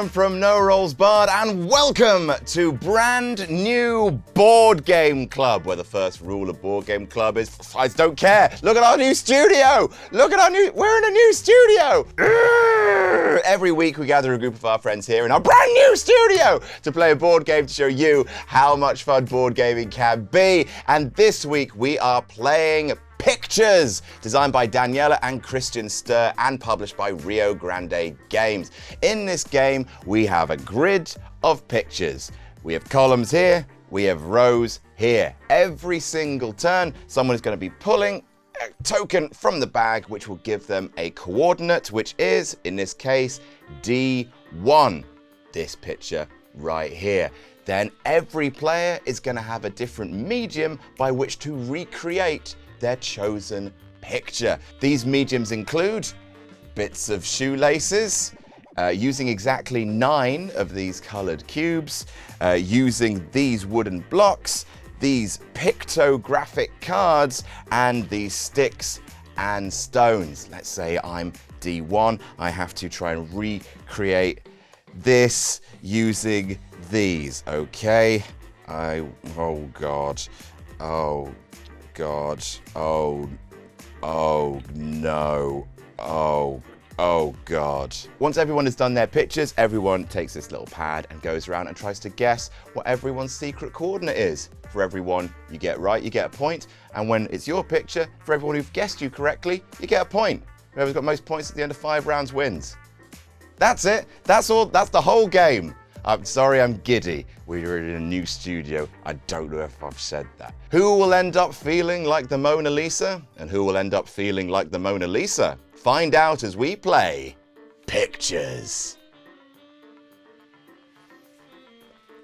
Sam from No Rolls Barred, and welcome to brand new Board Game Club, where the first rule of Board Game Club is I don't care. Look at our new studio. We're in a new studio. Every week we gather a group of our friends here in our brand new studio to play a board game to show you how much fun board gaming can be. And this week we are playing Pictures, designed by Daniela and Christian Sturr and published by Rio Grande Games. In this game, we have a grid of pictures. We have columns here, we have rows here. Every single turn, someone is going to be pulling a token from the bag, which will give them a coordinate, which is, in this case, D1. This picture right here. Then every player is going to have a different medium by which to recreate their chosen picture. These mediums include bits of shoelaces, using exactly 9 of these colored cubes, using these wooden blocks, these pictographic cards, and these sticks and stones. Let's say I'm D1. I have to try and recreate this using these. Okay. Oh God. Oh God. Oh no. Oh God. Once everyone has done their pictures, everyone takes this little pad and goes around and tries to guess what everyone's secret coordinate is. For everyone you get right, you get a point. And when it's your picture, for everyone who've guessed you correctly, you get a point. Whoever's got most points at the end of 5 rounds wins. That's it. That's all. That's the whole game. I'm sorry, I'm giddy. We're in a new studio. I don't know if I've said that. Who will end up feeling like the Mona Lisa? And who will end up feeling like the Mona Lisa? Find out as we play Pictures.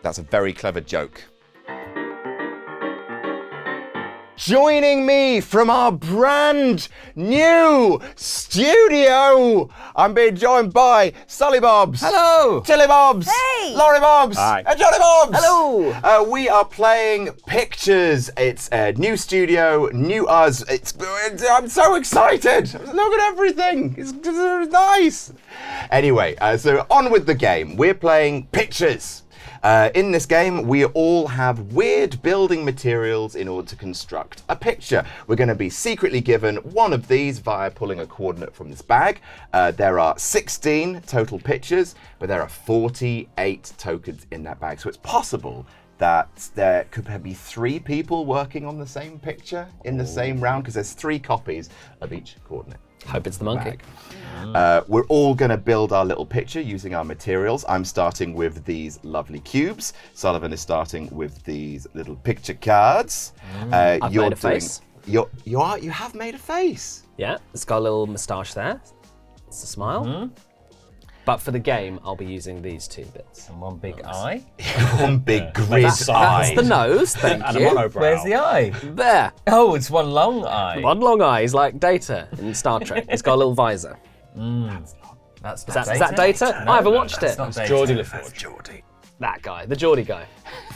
That's a very clever joke. Joining me from our brand new studio, I'm being joined by Sully Bobs. Hello. Tilly Bobs. Hey. Laurie Bobs. Hi. And Johnny Bobs. Hello. We are playing Pictures. It's a new studio, new us. I'm so excited. Look at everything. It's nice. Anyway, so on with the game. We're playing Pictures. In this game, we all have weird building materials in order to construct a picture. We're going to be secretly given one of these via pulling a coordinate from this bag. There are 16 total pictures, but there are 48 tokens in that bag. So it's possible that there could be 3 people working on the same picture in the same round, because there's 3 copies of each coordinate. Hope it's the monkey. We're all going to build our little picture using our materials. I'm starting with these lovely cubes. Sullivan is starting with these little picture cards. I've made a face. You have made a face. Yeah, it's got a little moustache there. It's a smile. But for the game, I'll be using these 2 bits. And one big eye. One big grid That's eye. the nose, thank And a you. monobrow. Where's the eye? There. Oh, it's one long eye. One long eye is like Data in Star Trek. It's got a little visor. That's Is that Data? I haven't watched it. Not Data. Geordie LaForge. Geordie. That guy, the Geordie guy.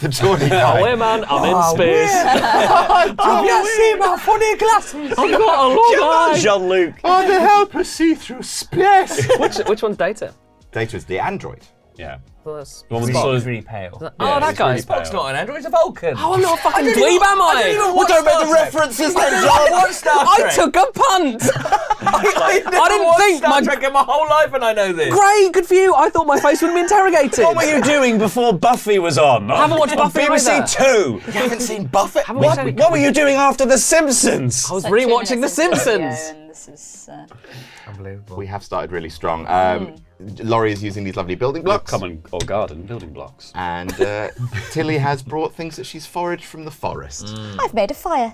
The Geordie Oh, guy. wait, man, I'm in space. Have you seen my funny glasses? I've got a long eye. Jean-Luc. Oh, to help us see through space. Which one's Data? Data's the android. Yeah. Well, that's The one with the Spock's sort of- really pale. Oh, that it's guy. really Spock's pale. not an android, it's a Vulcan. Oh, I'm not a fucking I don't dweeb, even- am I I? don't even Well, watch don't make Star the Trek. references I then, don't John. even watch Star I Trek. took a punt. I never I didn't watched think Star my- Trek in my whole life, and I know this. Great, good for you. I thought my face would be interrogated. What were you doing before Buffy was on? I haven't watched Buffy BBC either. 2. You haven't seen Buffett? Haven't watched What, any- what were you doing after The Simpsons? I was Like rewatching 2 The minutes into the video, Simpsons. and this is, Unbelievable. We have started really strong. Laurie is using these lovely building blocks. Common or garden building blocks. And Tilly has brought things that she's foraged from the forest. I've made a fire.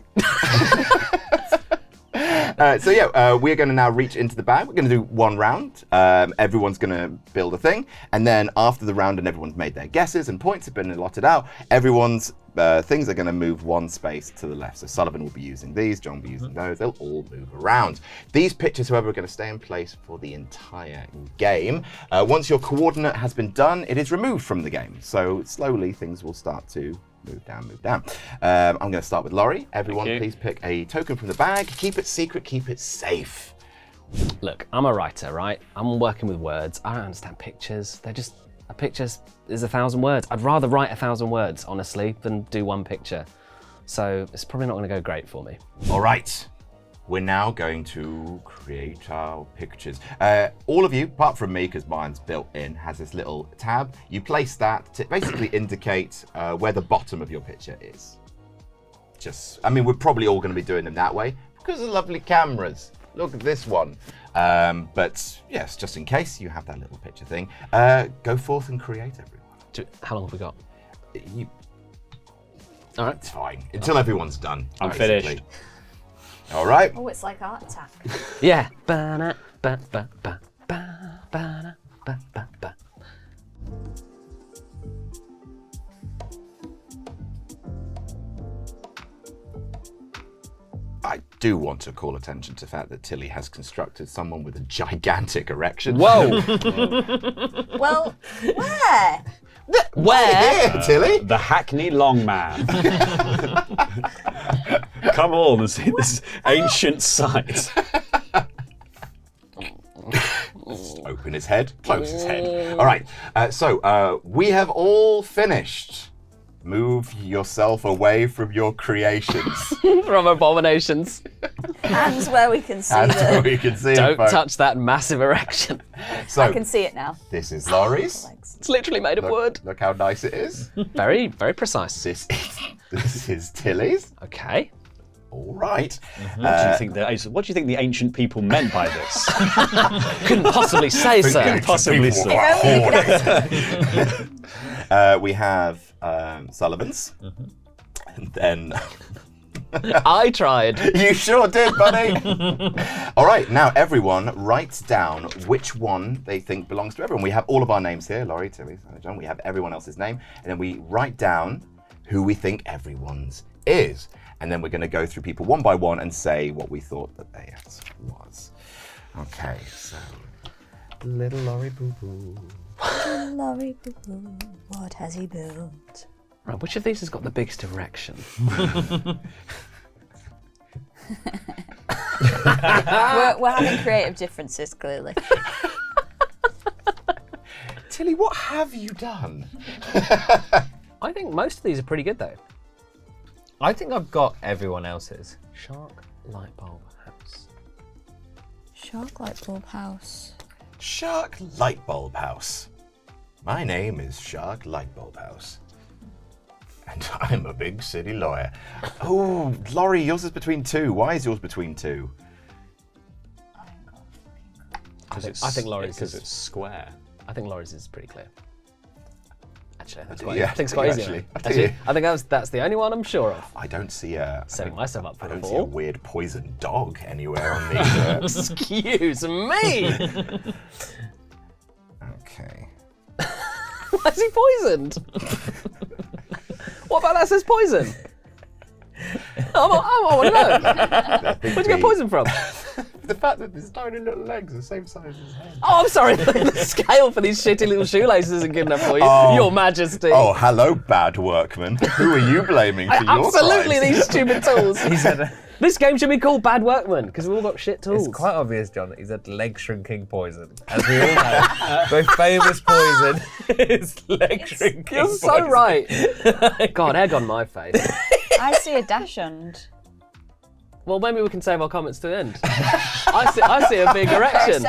We're going to now reach into the bag. We're going to do one round. Everyone's going to build a thing. And then after the round and everyone's made their guesses and points have been allotted out, everyone's things are going to move one space to the left. So Sullivan will be using these, John will be using those. They'll all move around. These pictures, however, are going to stay in place for the entire game. Once your coordinate has been done, it is removed from the game. So slowly things will start to move down, move down. I'm going to start with Laurie. Everyone, please pick a token from the bag. Keep it secret, keep it safe. Look, I'm a writer, right? I'm working with words. I don't understand pictures. They're just A picture is 1,000 words. I'd rather write 1,000 words, honestly, than do one picture. So it's probably not going to go great for me. All right. We're now going to create our pictures. All of you, apart from me, because mine's built in, has this little tab. You place that to basically indicate where the bottom of your picture is. We're probably all going to be doing them that way because of lovely cameras. Look at this one. But yes, just in case you have that little picture thing, go forth and create everyone. How long have we got? All right. It's fine. Until everyone's done. I'm basically. finished. All right. Oh, it's like Art Attack. Yeah. I do want to call attention to the fact that Tilly has constructed someone with a gigantic erection. Whoa! Well, where? Where? Here, Tilly. The Hackney Long Man. Come on and see this ancient site. Open his head, close his head. All right, so we have all finished. Move yourself away from your creations. From abominations. Hands where we can see And so them. we can see Don't it, folks. touch that massive erection. So, I can see it now. this is Laurie's. Legs. It's literally made of wood. Look how nice it is. Very, very precise. This is Tilly's. Okay. All right. What do you think the ancient people meant by this? Couldn't possibly say so. Couldn't possibly people so. were If only we have Sullivan's. And then... I tried. You sure did, buddy. All right, now everyone writes down which one they think belongs to everyone. We have all of our names here, Laurie, Tilly, John. We have everyone else's name, and then we write down who we think everyone's is. And then we're going to go through people one by one and say what we thought that theirs was. Okay, so little Laurie Boo Boo. Laurie Boo Boo, what has he built? Right, which of these has got the biggest erection? We're having creative differences, clearly. Tilly, what have you done? I think most of these are pretty good though. I think I've got everyone else's. Shark light bulb house. Shark light bulb house. Shark Light Bulb House. My name is Shark Light Bulb House. And I'm a big city lawyer. Oh, Laurie, yours is between two. Why is yours between two? I think Laurie's because is. it's square. I think Laurie's is pretty clear. Actually, I think it's Yeah, quite, I think it's quite easy. actually. I think that's the only one I'm sure of. I don't see a... Setting myself up for I a don't see a fall. weird poison dog anywhere on these. Excuse me. Okay. Why is he poisoned? What about that says poison? I want to know. Where'd you get poison from? The fact that his tiny little legs are the same size as his head. Oh, I'm sorry. The scale for these shitty little shoelaces isn't good enough for you. Oh. Your Majesty. Oh, hello, bad workman. Who are you blaming for your Absolutely, crimes? these stupid tools. He's had This game should be called Bad Workman because we've all got shit tools. it's quite obvious, John, that he's had leg shrinking poison. As we all know, the famous poison is leg shrinking You're poison. so right. God, egg on my face. I see a dachshund. Well, maybe we can save our comments to the end. I see a big erection.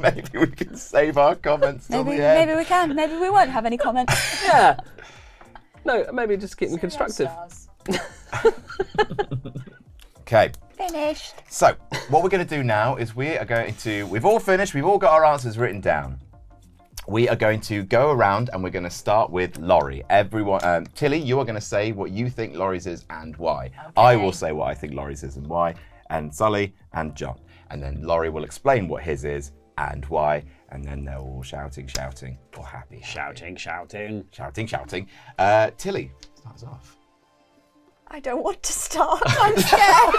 Maybe we can save our comments till Maybe, the end. maybe we can. Maybe we won't have any comments. Yeah. No, maybe just keep them constructive. Okay, Finished. so what we're going to do now is we've all finished, we've all got our answers written down. We are going to go around and we're going to start with Laurie. Everyone, Tilly, you are going to say what you think Laurie's is and why. Okay. I will say what I think Laurie's is and why, and Sully and John. And then Laurie will explain what his is and why, and then they're all shouting, or happy. Shouting. Shouting. Tilly, starts off. I don't want to start. I'm scared.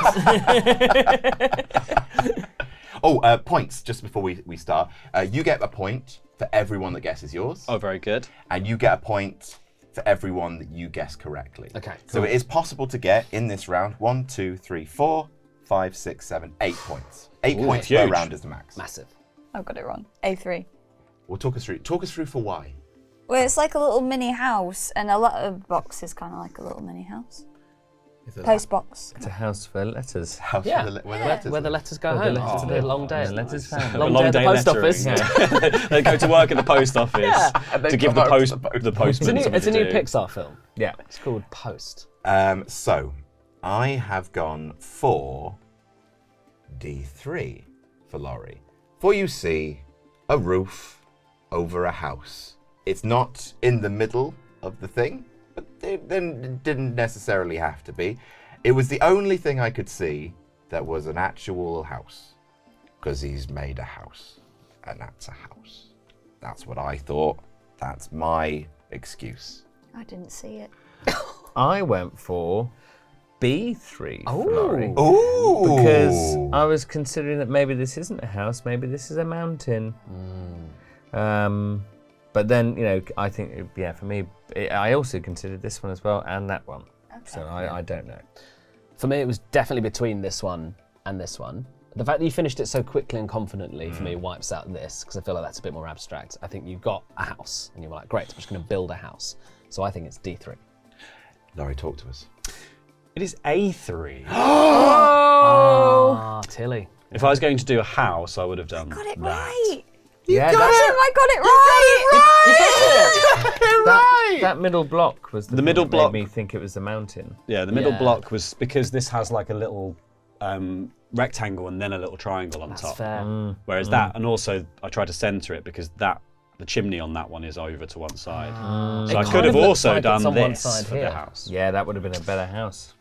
Oh, points, just before we start. You get a point for everyone that guesses yours. Oh, very good. And you get a point for everyone that you guess correctly. Okay, So it is possible to get, in this round, 1, 2, 3, 4, 5, 6, 7, 8 points. 8 points per huge. round is the max. Massive. I've got it wrong. A3. Well, talk us through for why. Well, it's like a little mini house, and a lot of box is kind of like a little mini house. Post box. It's a house for letters. House Yeah. where the letters go Where home. the It's letters a long day. The letters found. Long Long day at the day post lettering. office. They go to work at the post office Yeah. to give the postman It's something a new to do. Pixar film. Yeah. It's called Post. So, I have gone for D3 for Laurie. For you see, a roof over a house. It's not in the middle of the thing, but it didn't necessarily have to be. It was the only thing I could see that was an actual house, because he's made a house, and that's a house. That's what I thought. That's my excuse. I didn't see it. I went for B3 for Laurie. Ooh! Because I was considering that maybe this isn't a house, maybe this is a mountain. But then, I think, for me, I also considered this one as well and that one. Okay. So I don't know. For me, it was definitely between this one and this one. The fact that you finished it so quickly and confidently, for me, wipes out this, because I feel like that's a bit more abstract. I think you got a house, and you were like, great, I'm just going to build a house. So I think it's D3. Laurie, talk to us. It is A3. Ah, Tilly. If I was going to do a house, I would have done Got it that. right. Yeah, I got it right. that middle block was the thing middle that block- made me think it was the mountain. Yeah, the middle Yeah. block was because this has like a little rectangle and then a little triangle on That's top. fair. Whereas that, and also I tried to centre it because the chimney on that one is over to one side. So I It could kind have of looks also like done it's on one this side for here. the house. Yeah, that would have been a better house.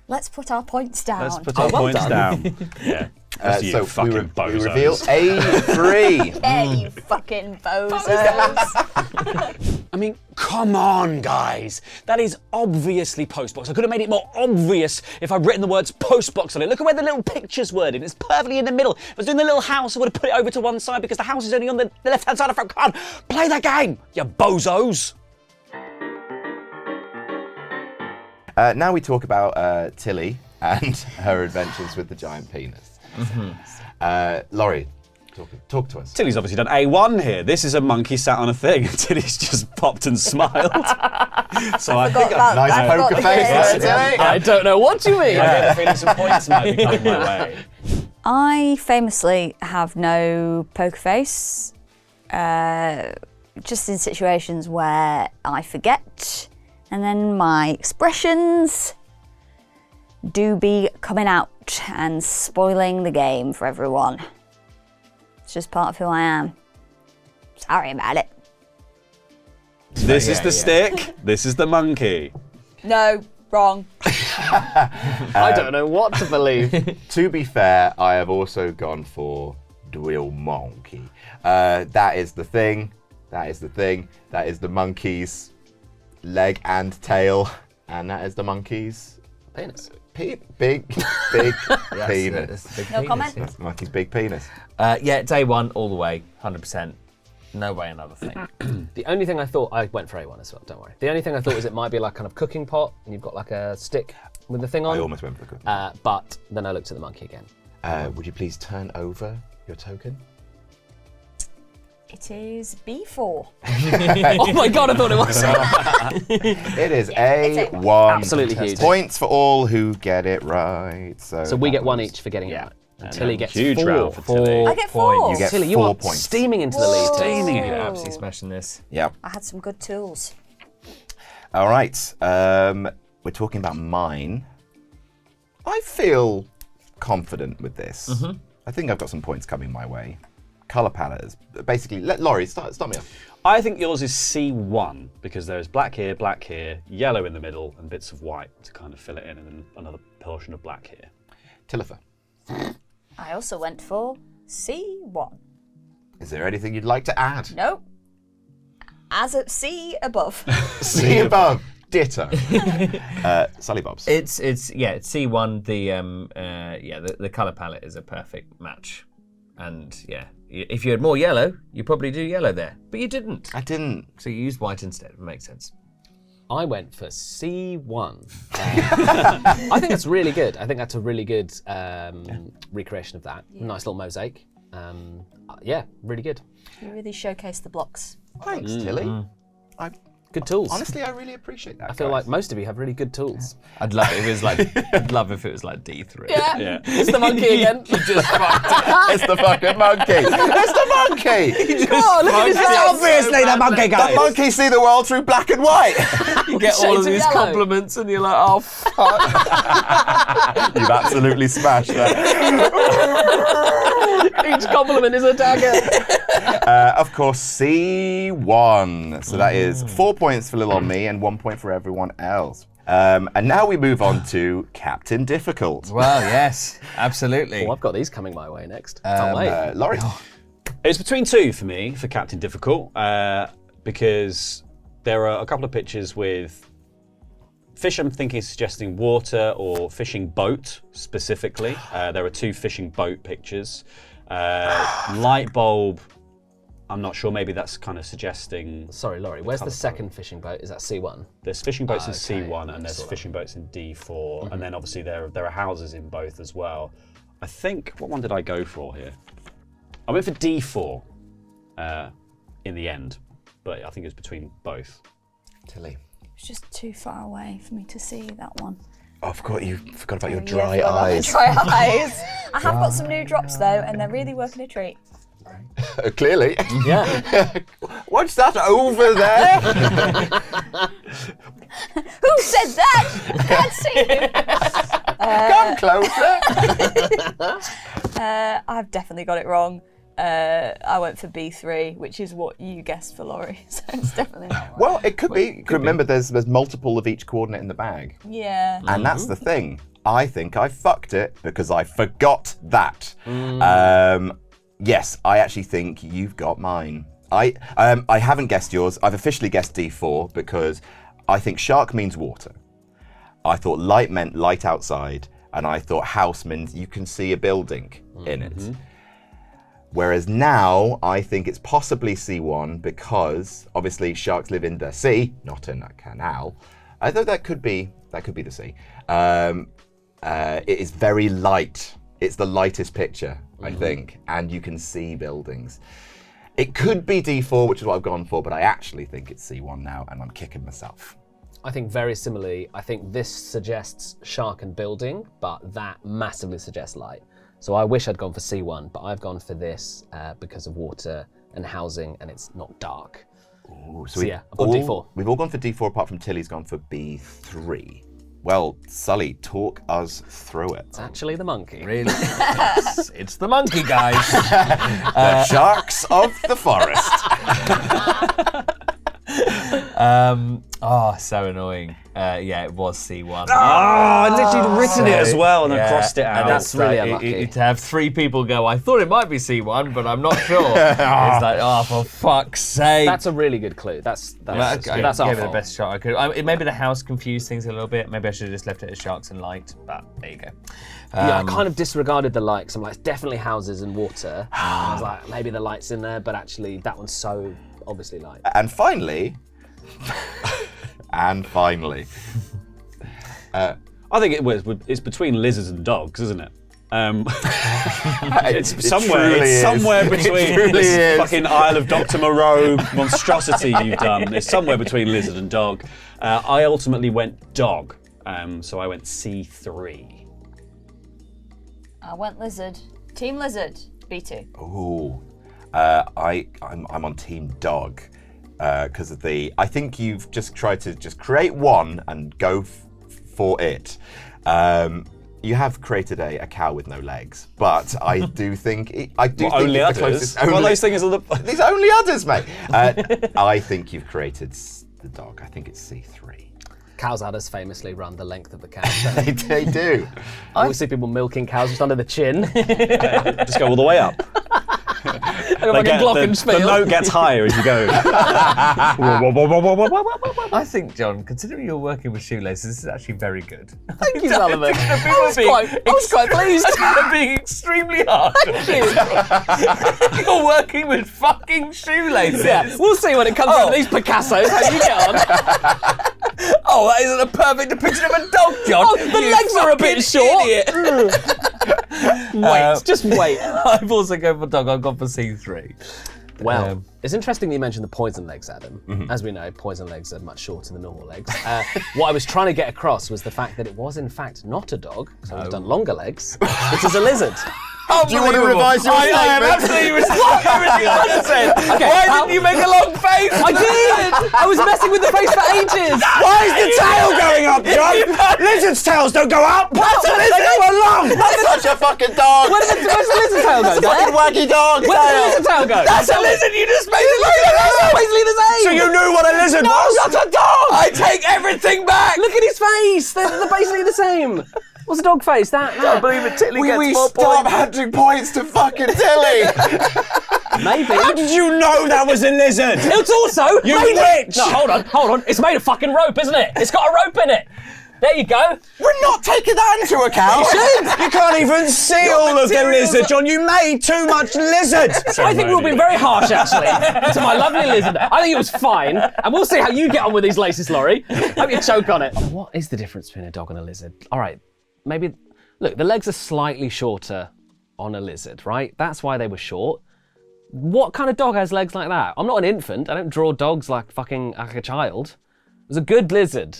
Let's put our points down. Let's put our points down. Yeah. Just you So fucking we bozos. reveal A3. Yeah, you fucking bozos. I mean, come on, guys. That is obviously postbox. I could have made it more obvious if I'd written the words postbox on it. Look at where the little picture's worded. It's perfectly in the middle. If I was doing the little house, I would have put it over to one side because the house is only on the left-hand side of the front. Come on, play the game, you bozos. Now we talk about Tilly and her adventures with the giant penis. Laurie, talk to us. Tilly's obviously done A1 here. This is a monkey sat on a thing. Tilly's just popped and smiled. So I think Nice poker face there, Tilly. I don't know what you mean. I get a feeling some points might be coming my way. I famously have no poker face, just in situations where I forget, and then my expressions do be coming out and spoiling the game for everyone. It's just part of who I am. Sorry about it. This is the stick. This is the monkey. No, wrong. I don't know what to believe. To be fair, I have also gone for Dwill Monkey. That is the thing. That is the thing. That is the monkey's leg and tail. And that is the monkey's Penis. big penis. That's the big No penis, comment? yeah. Monkey's big penis. Yeah, day one, all the way, 100%. No way another thing. The only thing I thought, I went for A1 as well, don't worry. The only thing I thought was it might be like kind of cooking pot, and you've got like a stick with the thing on. I almost went for the cookie. But then I looked at the monkey again. Would you please turn over your token? It is B4. Oh my god, I thought it was. It is It's A1. Absolutely huge. Points for all who get it right. So we get one each for getting it right. And Tilly gets Huge 4. round for Tilly. I get 4. You get Tilly, you 4 are points. steaming into the lead. Steaming You're it. absolutely smashing this. Yep. I had some good tools. All right. We're talking about mine. I feel confident with this. I think I've got some points coming my way. Color palette is basically. Let Laurie start me off. I think yours is C1 because there's black here, yellow in the middle, and bits of white to kind of fill it in, and then another portion of black here. Tilifer, I also went for C1. is there anything you'd like to add? Nope. As a C above. See above. Ditto. Sully Bobs. It's C1. The color palette is a perfect match, and yeah, if you had more yellow, you probably do yellow there, but you didn't. I didn't. So you used white instead. It makes sense. I went for C1. I think that's really good. I think that's a really good recreation of that. Yeah. Nice little mosaic. Yeah, really good. You really showcase the blocks. Thanks, Tilly. Good tools. Honestly, I really appreciate that. I feel like most of you have really good tools. I'd love it if it was like D3. Yeah. It's the monkey again. You just fucked it. it's the fucking monkey. It's the monkey. Oh, look at his It's eyes. obviously the monkey, The guys. monkeys see the world through black and white. You get all Shades of of these yellow. compliments and you're like, oh, fuck. You've absolutely smashed that. Each compliment is a dagger. Of course, C1. So that is 4 points for Lil on me and 1 point for everyone else. And now we move on to Captain Difficult. Well, yes, absolutely. Oh, I've got these coming my way next. Can't wait. Laurie. It's between two for me for Captain Difficult because there are a couple of pictures with fish. I'm thinking suggesting water or fishing boat specifically. There are 2 fishing boat pictures. Light bulb. I'm not sure. Maybe that's kind of suggesting. Sorry, Laurie, where's the second fishing boat? Is that C1? There's fishing boats in Okay, C1 and there's fishing boats in D4, and then obviously there are houses in both as well. I think, what one did I go for here? I went for D4 in the end, but I think it was between both. Tilly. It's just too far away for me to see that one. Oh, you forgot about your Yeah, dry forgot about my eyes. Dry eyes. I have got some new drops though, and they're really working a treat. Clearly. Yeah. What's that over there? Who said that? I can't see you. Come closer. I've definitely got it wrong. I went for B3, which is what you guessed for Laurie, so it's definitely not right. Well, it could be. Remember, there's multiple of each coordinate in the bag. Yeah. And that's the thing. I think I fucked it because I forgot that. Yes, I actually think you've got mine. I haven't guessed yours. I've officially guessed D4 because I think shark means water. I thought light meant light outside, and I thought house means you can see a building in it. Whereas now I think it's possibly C1 because obviously sharks live in the sea, not in a canal. Although that could be the sea. It is very light. It's the lightest picture, I think, and you can see buildings. It could be D4, which is what I've gone for, but I actually think it's C1 now, and I'm kicking myself. I think very similarly, I think this suggests shark and building, but that massively suggests light. So I wish I'd gone for C1, but I've gone for this because of water and housing, and it's not dark. Ooh, So yeah, I've gone D4. We've all gone for D4 apart from Tilly's gone for B3. Well, Sully, talk us through it. It's actually the monkey. Really? It's the monkey, guys. The sharks of the forest. So annoying. Yeah, it was C1. Oh, I literally written it as well and I crossed it out. And That's really unlucky. To have 3 people go, I thought it might be C1, but I'm not sure. It's like, oh, for fuck's sake. That's a really good clue. That's I our gave it the fault. best shot I could. Maybe the house confused things a little bit. Maybe I should have just left it as sharks and light, but there you go. Yeah, I kind of disregarded the lights. I'm like, it's definitely houses and water. And I was like, maybe the light's in there, but actually that one's so obviously light. And finally, I think it's between lizards and dogs, isn't it? It's It somewhere. truly It's is. somewhere It between truly this is. fucking Isle of Dr. Moreau monstrosity you've done. It's somewhere between lizard and dog. I ultimately went dog, so I went C3. I went lizard. Team lizard. B2. Ooh, I'm on Team Dog because of the. I think you've just tried to just create one and go for it. You have created a cow with no legs, but I do think Only it's the others. closest. Well, those things are the. These only others, mate. I think you've created the dog. I think it's C3. Cows udders famously run the length of the cow. They do. I always see people milking cows just under the chin. Just go all the way up. Like a glockenspiel. The note gets higher as you go. I think, John, considering you're working with shoelaces, this is actually very good. Thank you, Sullivan. I was quite pleased. They're being extremely hard. You're working with fucking shoelaces. Yeah, we'll see when it comes out of these Picassos. How you get on? Oh, that isn't a perfect depiction of a dog, John. Oh, the legs are a bit short. Idiot. wait. Just wait. I've also gone for dog. I've gone for C3. Well, it's interesting that you mentioned the poison legs, Adam. As we know, poison legs are much shorter than normal legs. What I was trying to get across was the fact that it was in fact not a dog, because I've done longer legs. It is a lizard. Do you want to revise your I am statement? absolutely responding. Why didn't you make a long face? I did! I was messing with the face for ages! Why is the tail going up, John? Lizards' tails don't go up. That's a lizard! They go along. That's such a fucking dog! Where's the lizard tail go? Fucking wacky dog Where did the tail! lizard tail go? That's a lizard. You just made it like That's basically the same! So you knew what a lizard was? That's a dog! I take everything back. Look at his face! They're basically the same. What's a dog face? That. I believe it. Tilly gets We 4 stop points. handing points to fucking Tilly! Maybe. How did you know that was a lizard? It's also You made witch! No, hold on. It's made of fucking rope, isn't it? It's got a rope in it. There you go. We're not taking that into account! You can't even see all of the materials lizard, John. You made too much lizard. I think we've been very harsh, actually, to my lovely lizard. I think it was fine, and we'll see how you get on with these laces, Laurie. Hope you choke on it. What is the difference between a dog and a lizard? All right, maybe. Look, the legs are slightly shorter on a lizard, right? That's why they were short. What kind of dog has legs like that? I'm not an infant. I don't draw dogs like a child. It was a good lizard.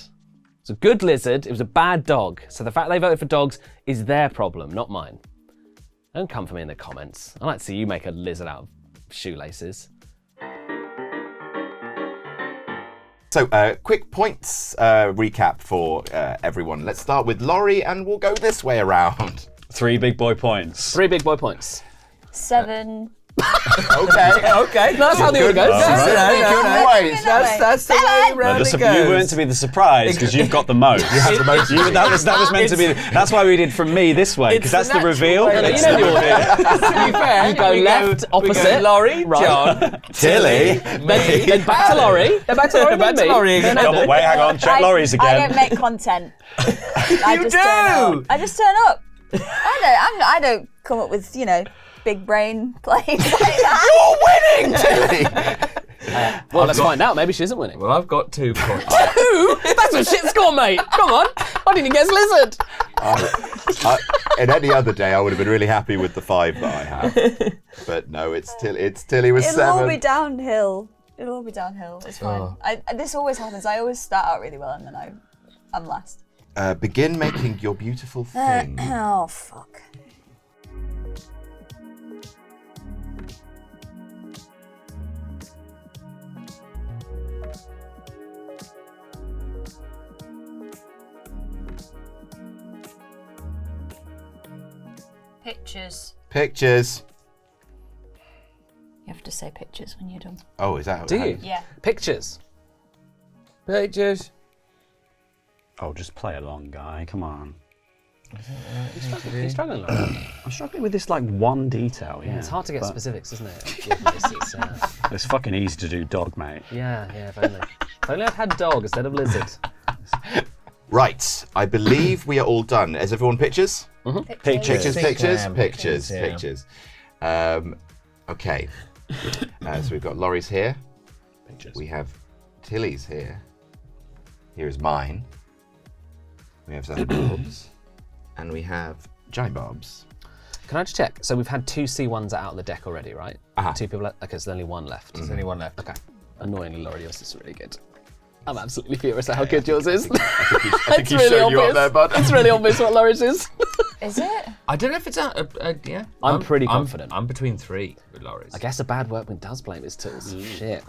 It's a good lizard. It was a bad dog. So the fact they voted for dogs is their problem, not mine. Don't come for me in the comments. I like to see you make a lizard out of shoelaces. So, quick points recap for everyone. Let's start with Laurie, and we'll go this way around. 3 big boy points. 3 big boy points. 7. Okay. Okay. No, that's how the order goes. No, no. Points. That's the way round it You goes. weren't to be the surprise because you've got the most. You have the most. That was meant to be. That's why we did from me this way because that's the reveal. way. You know the order. To be fair, You go left, opposite. We go Laurie, right. John, Tilly. Then back to Laurie. Then back to Laurie. Back to then me. Laurie again. Then Come on, Adam. wait, hang on. Check Laurie's I again. don't make content. I You just turn do! up. I just turn up. I don't come up with, big brain plays like that. You're winning, Tilly! Well, let's find out. Maybe she isn't winning. Well, I've got 2 points. Who? That's a shit score, mate. Come on. I didn't guess lizard. In any other day, I would have been really happy with the 5 that I have. But no, it's Tilly with It'll 7. all be downhill. It'll all be downhill. It's fine. This always happens. I always start out really well and then I'm last. Begin making your beautiful thing. Oh, fuck. Pictures. Pictures. You have to say pictures when you're done. Oh, is that? Do you? Yeah. Pictures. Pictures. Oh, just play along, guy. Come on. You're struggling, Laurie. I'm struggling with this one detail. Yeah, It's hard to get but specifics, isn't it? With this, It's fucking easy to do dog, mate. yeah, if only. If only I'd had dog instead of lizard. Right. I believe we are all done. Is everyone pictures? Pictures. Pictures. Okay. So we've got Laurie's here. Pictures. We have Tilly's here. Here is mine. We have Zoe Bob's. And we have Giant Bob's. Can I just check? So we've had 2 C1s out of the deck already, right? Uh-huh. 2 people left. Okay, so there's only 1 left. There's only 1 left. Okay. Annoyingly, Laurie, yours is really good. I'm absolutely furious at how good yours is. I think he's showing you up there, bud. It's really obvious what Laurie's is. Is it? I don't know if it's yeah. I'm pretty confident. I'm between 3 with Laurie's. I guess a bad workman does blame his tools. Shit.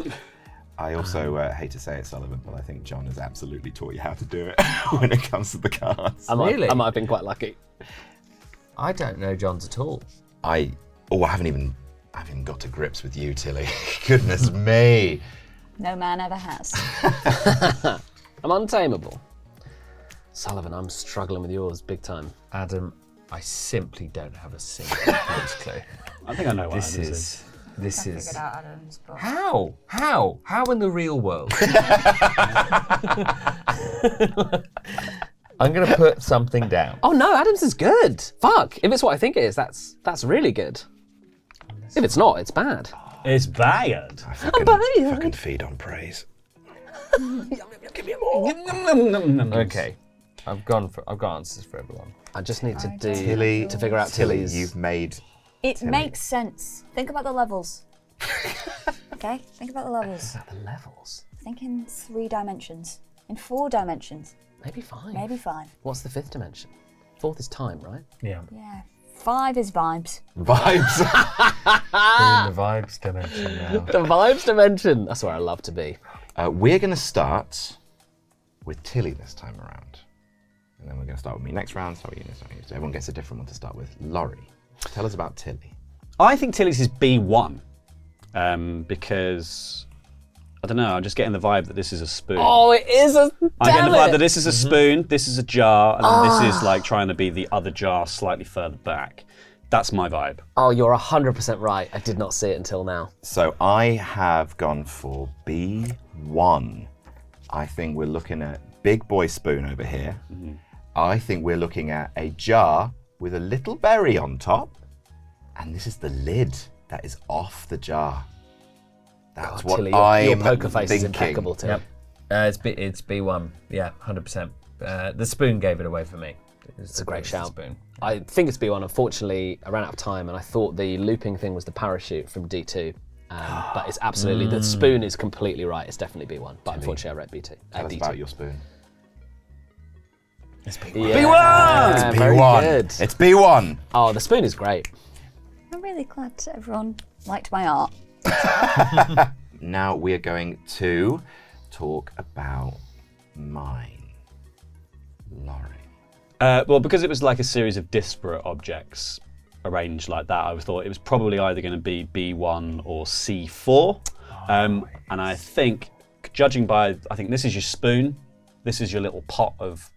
I also hate to say it, Sullivan, but I think John has absolutely taught you how to do it when it comes to the cards. I might Really? have been quite lucky. I don't know John's at all. I haven't even got to grips with you, Tilly. Goodness me. No man ever has. I'm untamable. Sullivan, I'm struggling with yours big time. Adam, I simply don't have a single first clue. I think I know what This Adam's is. This is. Figured out Adam's book. How? How in the real world? I'm going to put something down. Oh no, Adam's is good. Fuck. If it's what I think it is, that's really good. If it's not, it's bad. It's bad. I fucking feed on praise. Okay. I've got answers for everyone. I just need to do Tilly, to figure out Tilly's. You've made. It Tilly. makes sense. Think about the levels. Okay? Think about the levels. The levels. Think in 3 dimensions. In 4 dimensions. Maybe 5. Maybe 5. What's the 5th dimension? 4th is time, right? Yeah. Yeah. 5 is vibes. Vibes. We're in the vibes dimension now. The vibes dimension. That's where I love to be. We're going to start with Tilly this time around. And then we're going to start with me next round. Start with you next round. So everyone gets a different one to start with. Laurie, tell us about Tilly. I think Tilly's is B1 because, I don't know, I'm just getting the vibe that this is a spoon. Oh, it is a. I'm getting the vibe that Damn it! this is a spoon, this is a jar, and then this is like trying to be the other jar slightly further back. That's my vibe. Oh, you're 100% right. I did not see it until now. So I have gone for B1. I think we're looking at big boy spoon over here. I think we're looking at a jar with a little berry on top. And this is the lid that is off the jar. That's what Tilly, I'm your poker face is thinking. impeccable, Tilly. Yep. It's B1. Yeah, 100%. The spoon gave it away for me. It's a great shout. Spoon. I think it's B1. Unfortunately, I ran out of time and I thought the looping thing was the parachute from D2. But it's absolutely, the spoon is completely right. It's definitely B1. But unfortunately, I read B2. Tell us D2. about your spoon. It's B1. Yeah, It's very B1. good. It's B1. Oh, the spoon is great. I'm really glad everyone liked my art. Now we are going to talk about mine. Laurie. Well, because it was like a series of disparate objects arranged like that, I thought it was probably either going to be B1 or C4. And I think, judging by, I think this is your spoon, this is your little pot of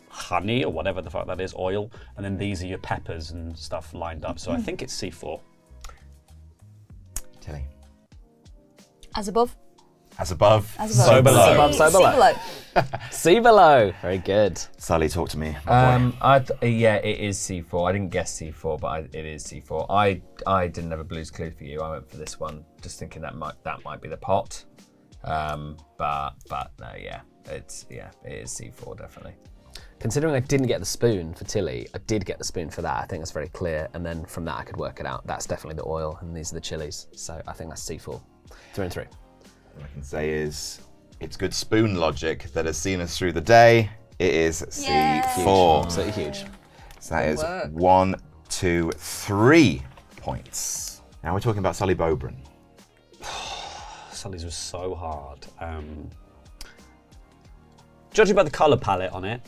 honey or whatever the fuck that is, oil, and then these are your peppers and stuff lined up. So I think it's C4. Tilly. As above. As above, As above. so below. As above, so See below. See below. Very good. Sally, talk to me. my boy. Yeah, it is C4. I didn't guess C4, but it is C4. I didn't have a Blue's Clue for you. I went for this one, just thinking that might be the pot. But no, yeah, it is C4 definitely. Considering I didn't get the spoon for Tilly, I did get the spoon for that. I think that's very clear. And then from that, I could work it out. That's definitely the oil, and these are the chilies. So I think that's C4. 3 and 3. All I can say is it's good spoon logic that has seen us through the day. It is C4. Absolutely huge. So that is 1, 2, 3 points. Now we're talking about Sully Bobrin. Sully's was so hard. Judging by the colour palette on it,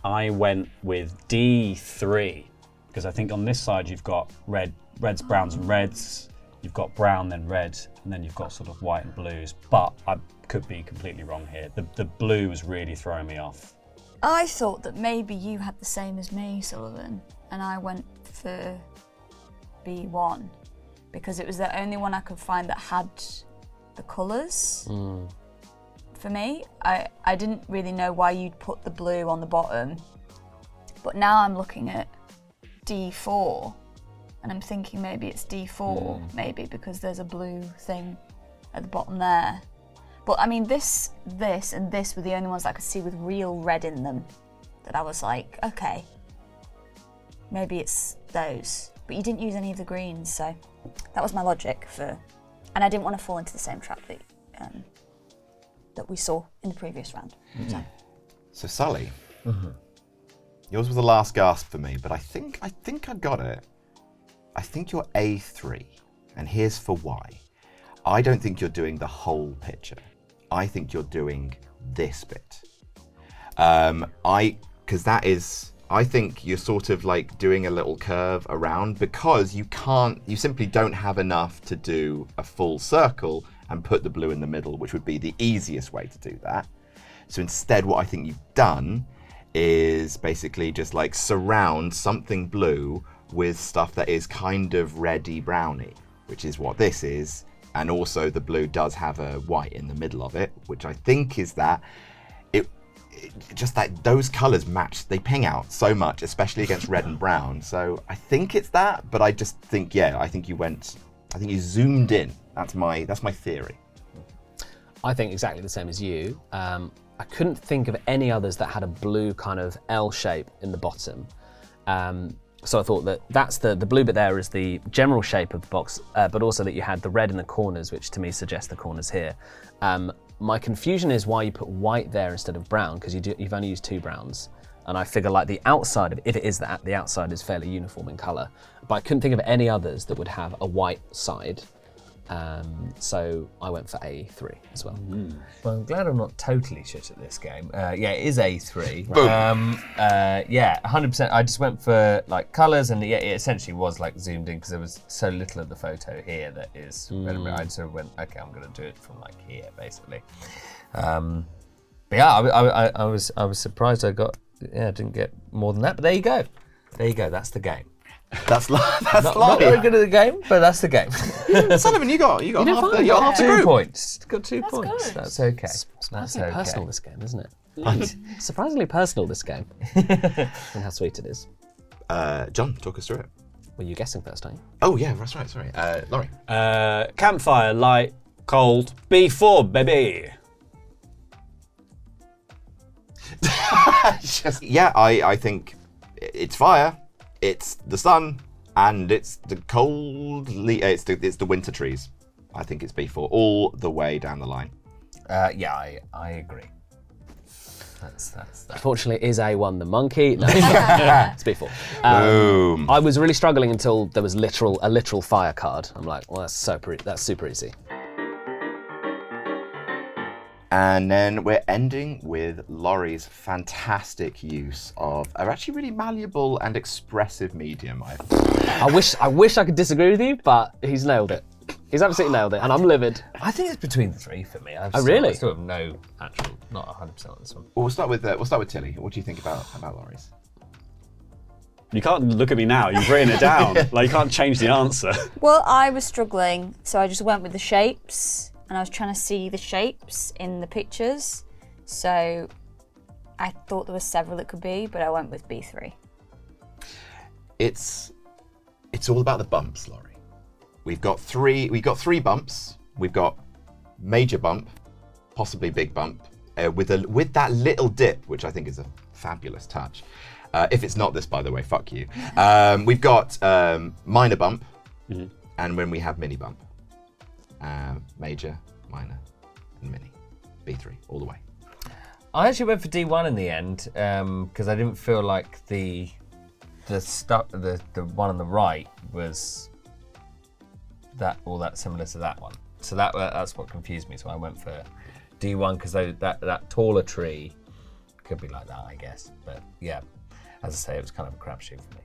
I went with D3 because I think on this side you've got reds, browns, and reds. You've got brown, then red, and then you've got sort of white and blues. But I could be completely wrong here. The blue was really throwing me off. I thought that maybe you had the same as me, Sullivan, and I went for B1 because it was the only one I could find that had the colours. For me, I didn't really know why you'd put the blue on the bottom, but now I'm looking at D4 and I'm thinking maybe it's D4, maybe because there's a blue thing at the bottom there. But I mean, this and this were the only ones that I could see with real red in them that I was like, okay, maybe it's those. But you didn't use any of the greens, so that was my logic for, and I didn't want to fall into the same trap that we saw in the previous round. So Sully, yours was the last gasp for me, but I think I got it. I think you're A3, and here's for why. I don't think you're doing the whole picture. I think you're doing this bit. I think you're sort of like doing a little curve around because you simply don't have enough to do a full circle and put the blue in the middle, which would be the easiest way to do that. So instead, what I think you've done is basically just like surround something blue with stuff that is kind of reddy browny, which is what this is. And also the blue does have a white in the middle of it, which I think is that just that those colors match, they ping out so much, especially against red and brown. So I think it's that, but I just think, I think you zoomed in. That's my theory. I think exactly the same as you. I couldn't think of any others that had a blue kind of L shape in the bottom. So I thought that that's the blue bit there is the general shape of the box, but also that you had the red in the corners, which to me suggests the corners here. My confusion is why you put white there instead of brown, because you've only used 2 browns. And I figure like the outside of it, if it is that, the outside is fairly uniform in colour. But I couldn't think of any others that would have a white side. So I went for A3 as well. Well, I'm glad I'm not totally shit at this game. Yeah, it is A3. Boom. Yeah, 100%. I just went for like colours, and yeah, it essentially was like zoomed in because there was so little of the photo here that is relevant. I sort of went, okay, I'm going to do it from like here, basically. But yeah, I was surprised I didn't get more than that. But there you go. That's the game. That's Not very good at the game, but that's the game. Sullivan, you got half the fine. half the 2 group. points. Got 2 points. good. That's okay. Surprisingly That's okay. personal, this game, isn't it? Surprisingly personal, this game. And how sweet it is. John, talk us through it. Were you guessing first, aren't you? Oh yeah, that's right. Sorry, Laurie. Campfire, light, cold, B4, baby. Yeah, I think it's fire, it's the sun, and it's the cold. It's the winter trees. I think it's B4 all the way down the line. Yeah, I agree. That's that. Unfortunately, is A1 the monkey? No, it's B4. Boom. I was really struggling until there was a literal fire card. I'm like, well, that's super easy. And then we're ending with Laurie's fantastic use of an actually really malleable and expressive medium. I wish I could disagree with you, but he's nailed it. He's absolutely nailed it, and I'm livid. I think it's between the 3 for me. Really? I still have no actual, not 100% on this one. Well, we'll start with Tilly. What do you think about Laurie's? You can't look at me now. You've written it down. Like you can't change the answer. Well, I was struggling, so I just went with the shapes, and I was trying to see the shapes in the pictures. So I thought there were several it could be, but I went with B3. It's all about the bumps, Laurie. We've got three bumps. We've got major bump, possibly big bump, with that little dip, which I think is a fabulous touch. If it's not this, by the way, fuck you. We've got minor bump, and when we have mini bump, major, minor, and mini. B3 all the way. I actually went for D1 in the end because I didn't feel like the one on the right was that similar to that one. So that's what confused me. So I went for D1 because that taller tree could be like that, I guess. But yeah, as I say, it was kind of a crapshoot for me.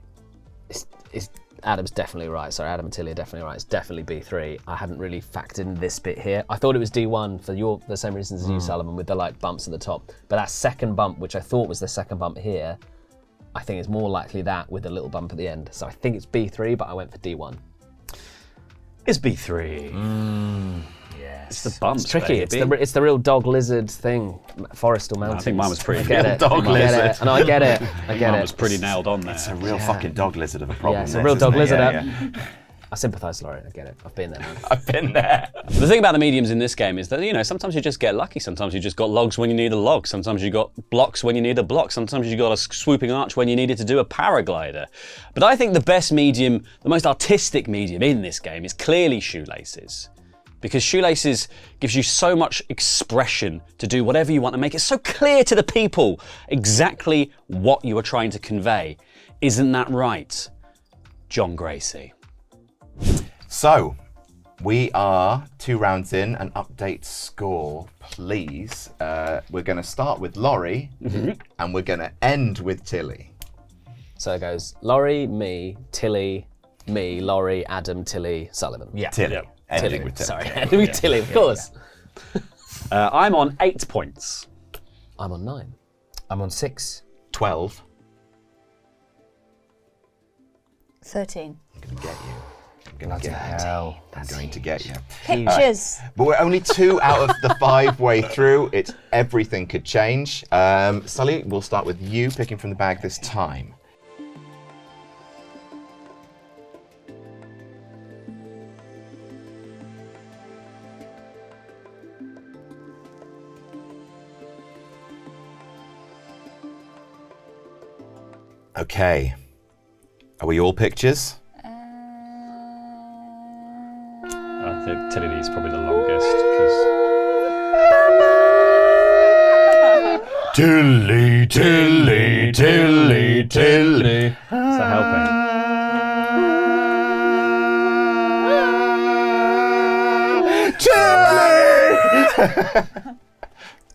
Adam's definitely right. Sorry, Adam and Tilly are definitely right. It's definitely B3. I hadn't really factored in this bit here. I thought it was D1 for the same reasons as you, Sullivan, with the like bumps at the top. But that second bump, which I thought was the second bump here, I think it's more likely that with a little bump at the end. So I think it's B3, but I went for D1. It's B3. Yes. It's the bumps. It's tricky. Baby. It's the real dog lizard thing, forest or mountains. I think mine was pretty I get it. dog I get lizard. it. And I get it. I get Mine it. was pretty nailed on there. It's a real fucking dog lizard of a problem. Yeah, it's a this, real isn't dog it? lizard. Yeah. I sympathise, Laurie. I get it. I've been there, man. I've been there. The thing about the mediums in this game is that, sometimes you just get lucky. Sometimes you just got logs when you need a log. Sometimes you got blocks when you need a block. Sometimes you got a swooping arch when you needed to do a paraglider. But I think the best medium, the most artistic medium in this game is clearly shoelaces. Because shoelaces gives you so much expression to do whatever you want and make it so clear to the people exactly what you are trying to convey. Isn't that right, John Gracie? So, we are 2 rounds in. An update score, please. We're going to start with Laurie, and we're going to end with Tilly. So it goes Laurie, me, Tilly, me, Laurie, Adam, Tilly, Sullivan. Yeah. Tilly. Yep. Ending Tilly. with Tilly. Sorry, ending with Tilly, of course. I'm on 8 points. I'm on 9. I'm on 6. 12. 13. I'm going to get you. I'm going to Bloody get you. hell. I'm going to get you. Pictures. But we're only 2 out of the 5 way through. Everything could change. Sully, we'll start with you picking from the bag this time. Okay. Are we all pictures? I think Tilly is probably the longest because. Tilly, Tilly, Tilly, Tilly. Is that helping?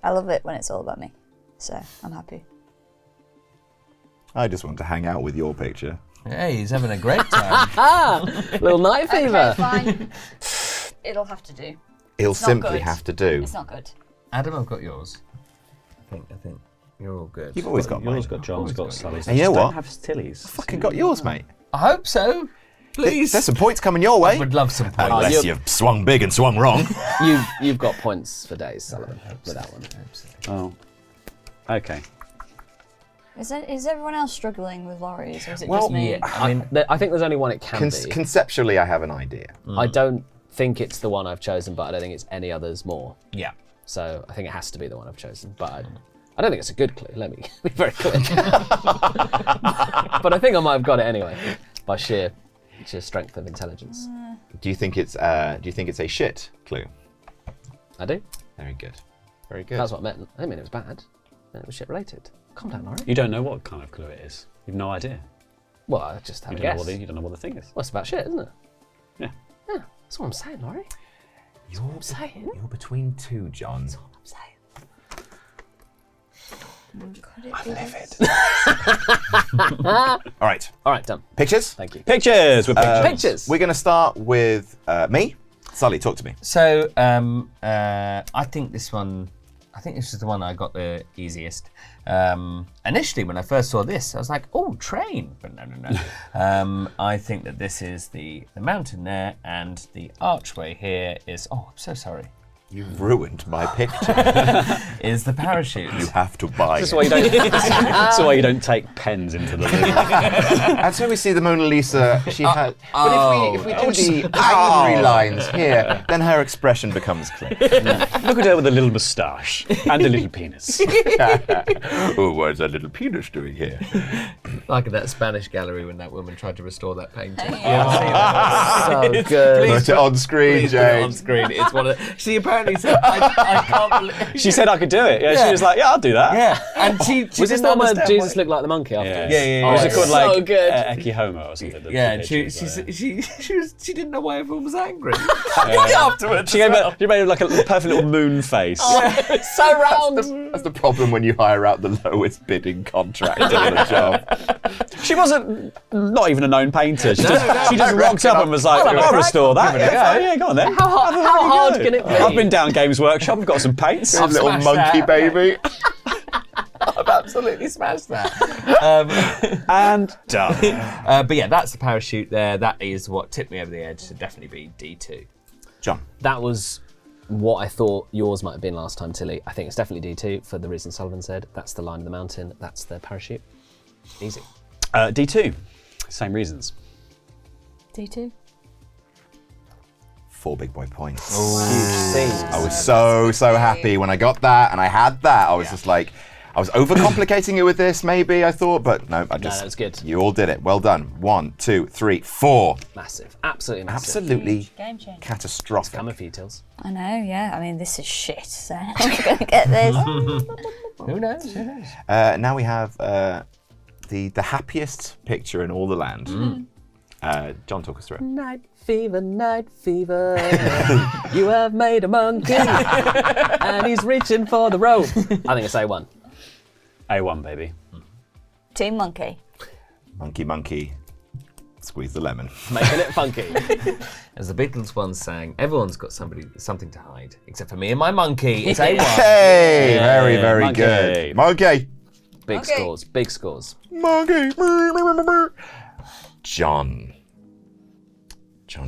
I love it when it's all about me, so I'm happy. I just want to hang out with your picture. Hey, he's having a great time. Little night fever. Fine. It'll have to do. It'll not simply good. have to do. It's not good. Adam, I've got yours. I think you're all good. You've always got mine. Yours got John's, got Sally's. And you know I just what? don't have Tilly's. Fucking got yours, mate. I hope so. Please. There's some points coming your way. Would love some points. Unless you've swung big and swung wrong. You've got points for days, Sullivan, with that one. Oh. Okay. Is everyone else struggling with lorries, or is it Well, just me? Yeah, I mean, I think there's only one it can be. Conceptually, I have an idea. I don't think it's the one I've chosen, but I don't think it's any others more. yeah. So I think it has to be the one I've chosen. But I don't think it's a good clue. Let me be very clear. But I think I might have got it anyway, by sheer strength of intelligence. Do you think it's a shit clue? I do. Very good. Very good. That's what I meant. I didn't mean it was bad. I meant it was shit related. Calm down, Laurie. You don't know what kind of clue it is. You've no idea. Well, I just have You a don't, know guess. what you don't know what the thing is. Well, it's about shit, isn't it? Yeah. Yeah, that's what I'm saying, Laurie. That's what I'm saying. You're between two, John. That's what I'm saying. Could it be this? All right. All right, done. Pictures? Thank you. Pictures with pictures. Pictures. We're going to start with me. Sully, talk to me. So I think this is the one I got the easiest. Initially, when I first saw this, I was like, "Oh, train!" But no. I think that this is the mountain there, and the archway here is. Oh, I'm so sorry. You've ruined my picture. Is the parachute? You have to buy That's it. why you don't. That's why you don't take pens into the room. That's where we see the Mona Lisa. She had. But if we do the angry lines here, then her expression becomes clear. Look at her with a little moustache and a little penis. Oh, what's that little penis doing here? Like at that Spanish gallery when that woman tried to restore that painting. So good. Put it on screen, Please put it on James. screen. It's one of the, she apparently said, I can't believe. She said I could do it. Yeah, she was like, yeah, I'll do that. Yeah, and she Was this didn't the one where understand Jesus why- looked like the monkey afterwards? Yeah. Was it Oh, called so like good. Eki Homo or something? Yeah, and she didn't know why everyone was angry. Afterwards. She made like a perfect little moon face. It's so round. That's the problem when you hire out the lowest bidding contractor on a job. She wasn't not even a known painter. She just rocked up and was like, I'll restore that. Yeah, go on then. How hard can it be? I've been down Games Workshop. I've got some paints. A little smashed monkey that. baby. I've absolutely smashed that. And done. But yeah, that's the parachute there. That is what tipped me over the edge to definitely be D2. John. That was what I thought yours might have been last time, Tilly. I think it's definitely D2 for the reason Sullivan said. That's the line of the mountain. That's the parachute. Easy. D2. Same reasons. D2. 4 big boy points. Huge scene. I was so happy when I got that and I had that. I was just like, I was overcomplicating it with this, maybe, I thought, but no, I just. that was good. You all did it. Well done. 1, 2, 3, 4. Massive. Absolutely massive. Absolutely Game changer. catastrophic. Coming for you, Tills. I know, yeah. I mean, this is shit, so I'm going to get this. Who knows? Now we have the happiest picture in all the land. John, talk us through it. Night fever, you have made a monkey, and he's reaching for the rope. I think it's A1. A1, baby. Team Monkey. Monkey, squeeze the lemon. Making it funky. As the Beatles once sang, everyone's got something to hide, except for me and my monkey. It's A1. Hey, very monkey. good. Monkey. Big Okay. scores, big scores. Monkey. John,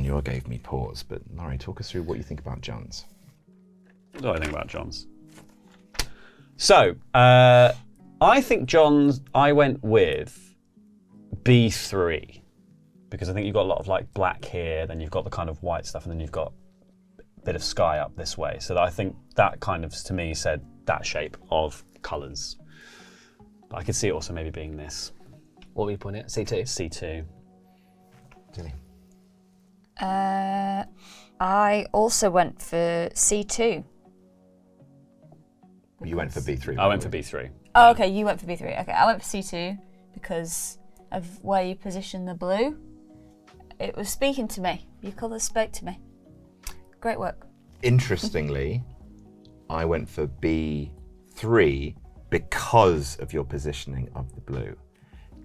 you gave me pause, but Laurie, talk us through what you think about John's. What do I think about John's? So, I think John's, I went with B3 because I think you've got a lot of like black here, then you've got the kind of white stuff, and then you've got a bit of sky up this way. So I think that kind of, to me, said that shape of colours. But I could see it also maybe being this. What were you pointing at? C2? C2. Tilly. I also went for C2. You went for B3. I went for B3. Oh, okay, you went for B3. Okay, I went for C2 because of where you positioned the blue. It was speaking to me. Your colours spoke to me. Great work. Interestingly, I went for B3 because of your positioning of the blue.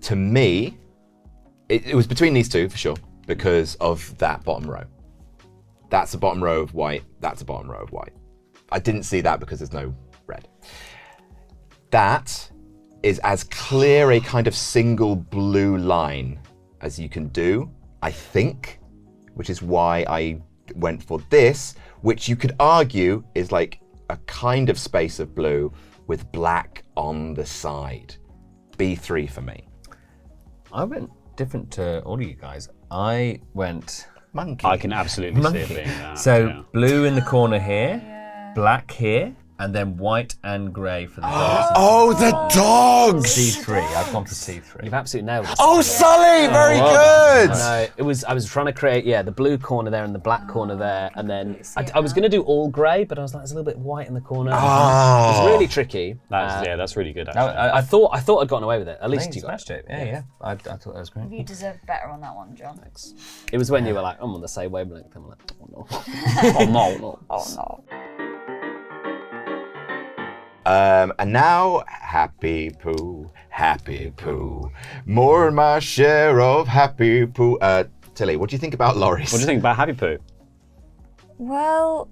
To me, it was between these two for sure because of that bottom row. That's a bottom row of white, that's a bottom row of white. I didn't see that because there's no red. That is as clear a kind of single blue line as you can do, I think, which is why I went for this, which you could argue is like a kind of space of blue with black on the side. B3 for me. I went different to all of you guys. I went Monkey. I can absolutely see it being that. so blue in the corner here, black here, and then white and grey for the dogs. Oh, the dogs! C3. I've gone for C3. You've absolutely nailed it. Oh, Sully, very good! No, I was trying to create, the blue corner there and the black corner there, and then I was going to do all grey, but I was like, there's a little bit white in the corner. It was really tricky. That's really good, actually. I thought I'd gotten away with it. At least you smashed got it. Yeah. I thought that was great. You deserve better on that one, John. It was when you were like, I'm on the same wavelength. I'm like, oh no. Oh, no. Oh no. And now, happy poo. More than my share of happy poo. Tilly, what do you think about lorries? What do you think about Happy Poo? Well,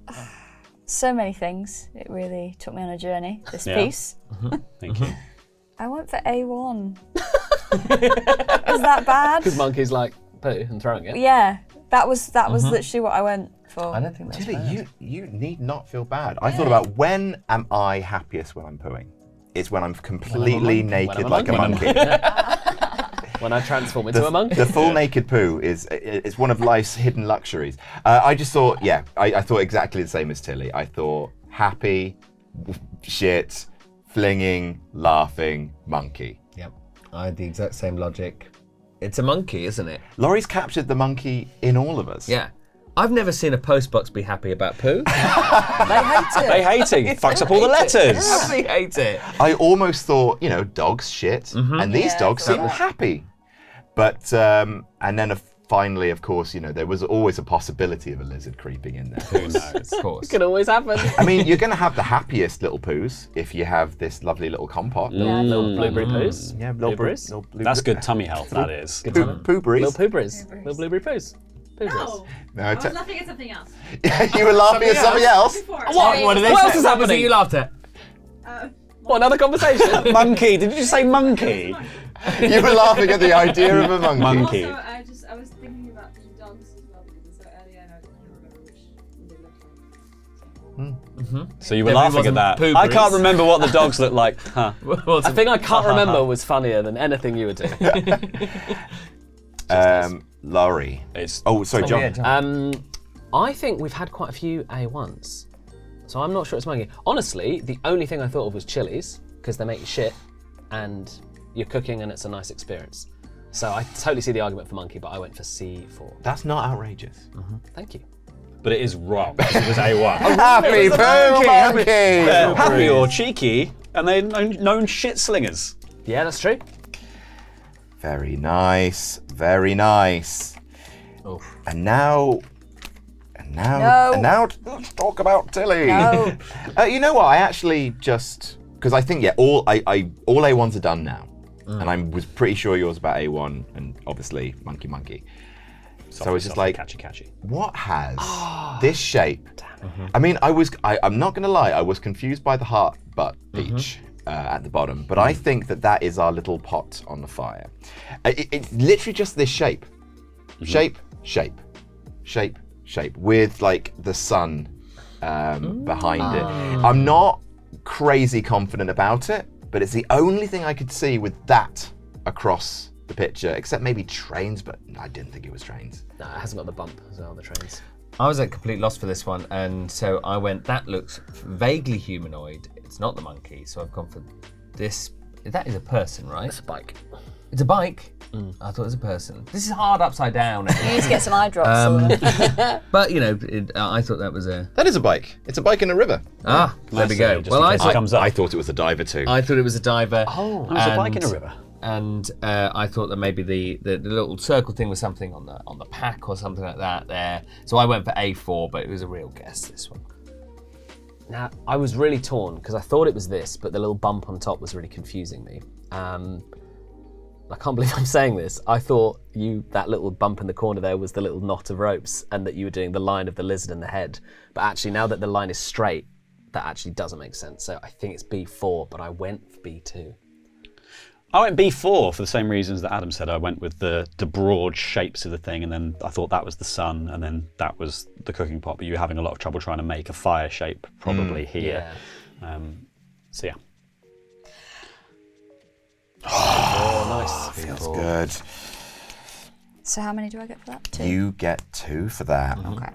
so many things. It really took me on a journey, this piece. Thank you. I went for A1. Is that bad? Because Monkey's like poo and throwing it. Yeah, that was literally what I went for. I don't think that's Tilly, bad. you need not feel bad. I thought about when am I happiest when I'm pooing? It's when I'm completely naked like a monkey. When I transform into a monkey. The full naked poo is one of life's hidden luxuries. I just thought, I thought exactly the same as Tilly. I thought happy, shit, flinging, laughing, monkey. Yep. I had the exact same logic. It's a monkey, isn't it? Laurie's captured the monkey in all of us. Yeah. I've never seen a postbox be happy about poo. They hate it. They hate it. Fucks up all the letters. Absolutely hate it. I almost thought, dogs shit, and these dogs seem happy. But, and then finally, of course, there was always a possibility of a lizard creeping in there. Who knows? Of course. It can always happen. I mean, you're going to have the happiest little poos if you have this lovely little compote. Little blueberry poos. Yeah, Blueberries. That's good tummy health, that is. Poo breeze. Little pooberries. Little blueberry poos. No, No, I was laughing at something else. you were laughing at something else. Before. What else is happening that you laughed at? What, another conversation? Monkey. Did you just say monkey? You were laughing at the idea of a monkey. Monkey. Also, I was thinking about the dogs as well because it's so early and I don't remember which they look like. So you were Definitely laughing at wasn't that. poo I can't breeze. remember what the dogs look like. Huh. The thing I can't remember was funnier than anything you were doing. Laurie. Sorry, John. Yeah, John. I think we've had quite a few A1s. So I'm not sure it's monkey. Honestly, the only thing I thought of was chilies, because they make you shit, and you're cooking and it's a nice experience. So I totally see the argument for monkey, but I went for C4. That's not outrageous. Thank you. But it is wrong. It was A1. Happy poo monkey! They're happy or cheeky, and they're known shit slingers. Yeah, that's true. Very nice. Very nice. And now let's talk about Tilly. No. You know what? I actually just because I think all A1s are done now, and I was pretty sure yours about A1 and obviously monkey. So I was just like, catchy. what has this shape? I mean, I'm not gonna lie, I was confused by the heart butt peach at the bottom, but I think that is our little pot on the fire. It's literally just this shape. Shape, with like the sun behind it. I'm not crazy confident about it, but it's the only thing I could see with that across the picture, except maybe trains, but I didn't think it was trains. No, it hasn't got the bump as well, the trains. I was at complete loss for this one, and so I went, that looks vaguely humanoid. It's not the monkey, so I've gone for this. That is a person, right? Spike. It's a bike. I thought it was a person. This is hard upside down. You need to get some eye drops. But, you know, I thought that was a... That is a bike. It's a bike in a river. Ah, there we go. Just Well, in case it comes up. I thought it was a diver too. I thought it was a diver. Oh, there's a bike in a river. And I thought that maybe the little circle thing was something on the pack or something like that there. So I went for A4, but it was a real guess, this one. Now, I was really torn because I thought it was this, but the little bump on top was really confusing me. I can't believe I'm saying this. I thought that little bump in the corner there was the little knot of ropes and that you were doing the line of the lizard and the head. But actually, now that the line is straight, that actually doesn't make sense. So I think it's B4, but I went for B2. I went B4 for the same reasons that Adam said. I went with the broad shapes of the thing, and then I thought that was the sun, and then that was the cooking pot, but you were having a lot of trouble trying to make a fire shape probably here. Yeah. So yeah. Oh, nice. Feels good. So how many do I get for that? 2? You get 2 for that. Okay.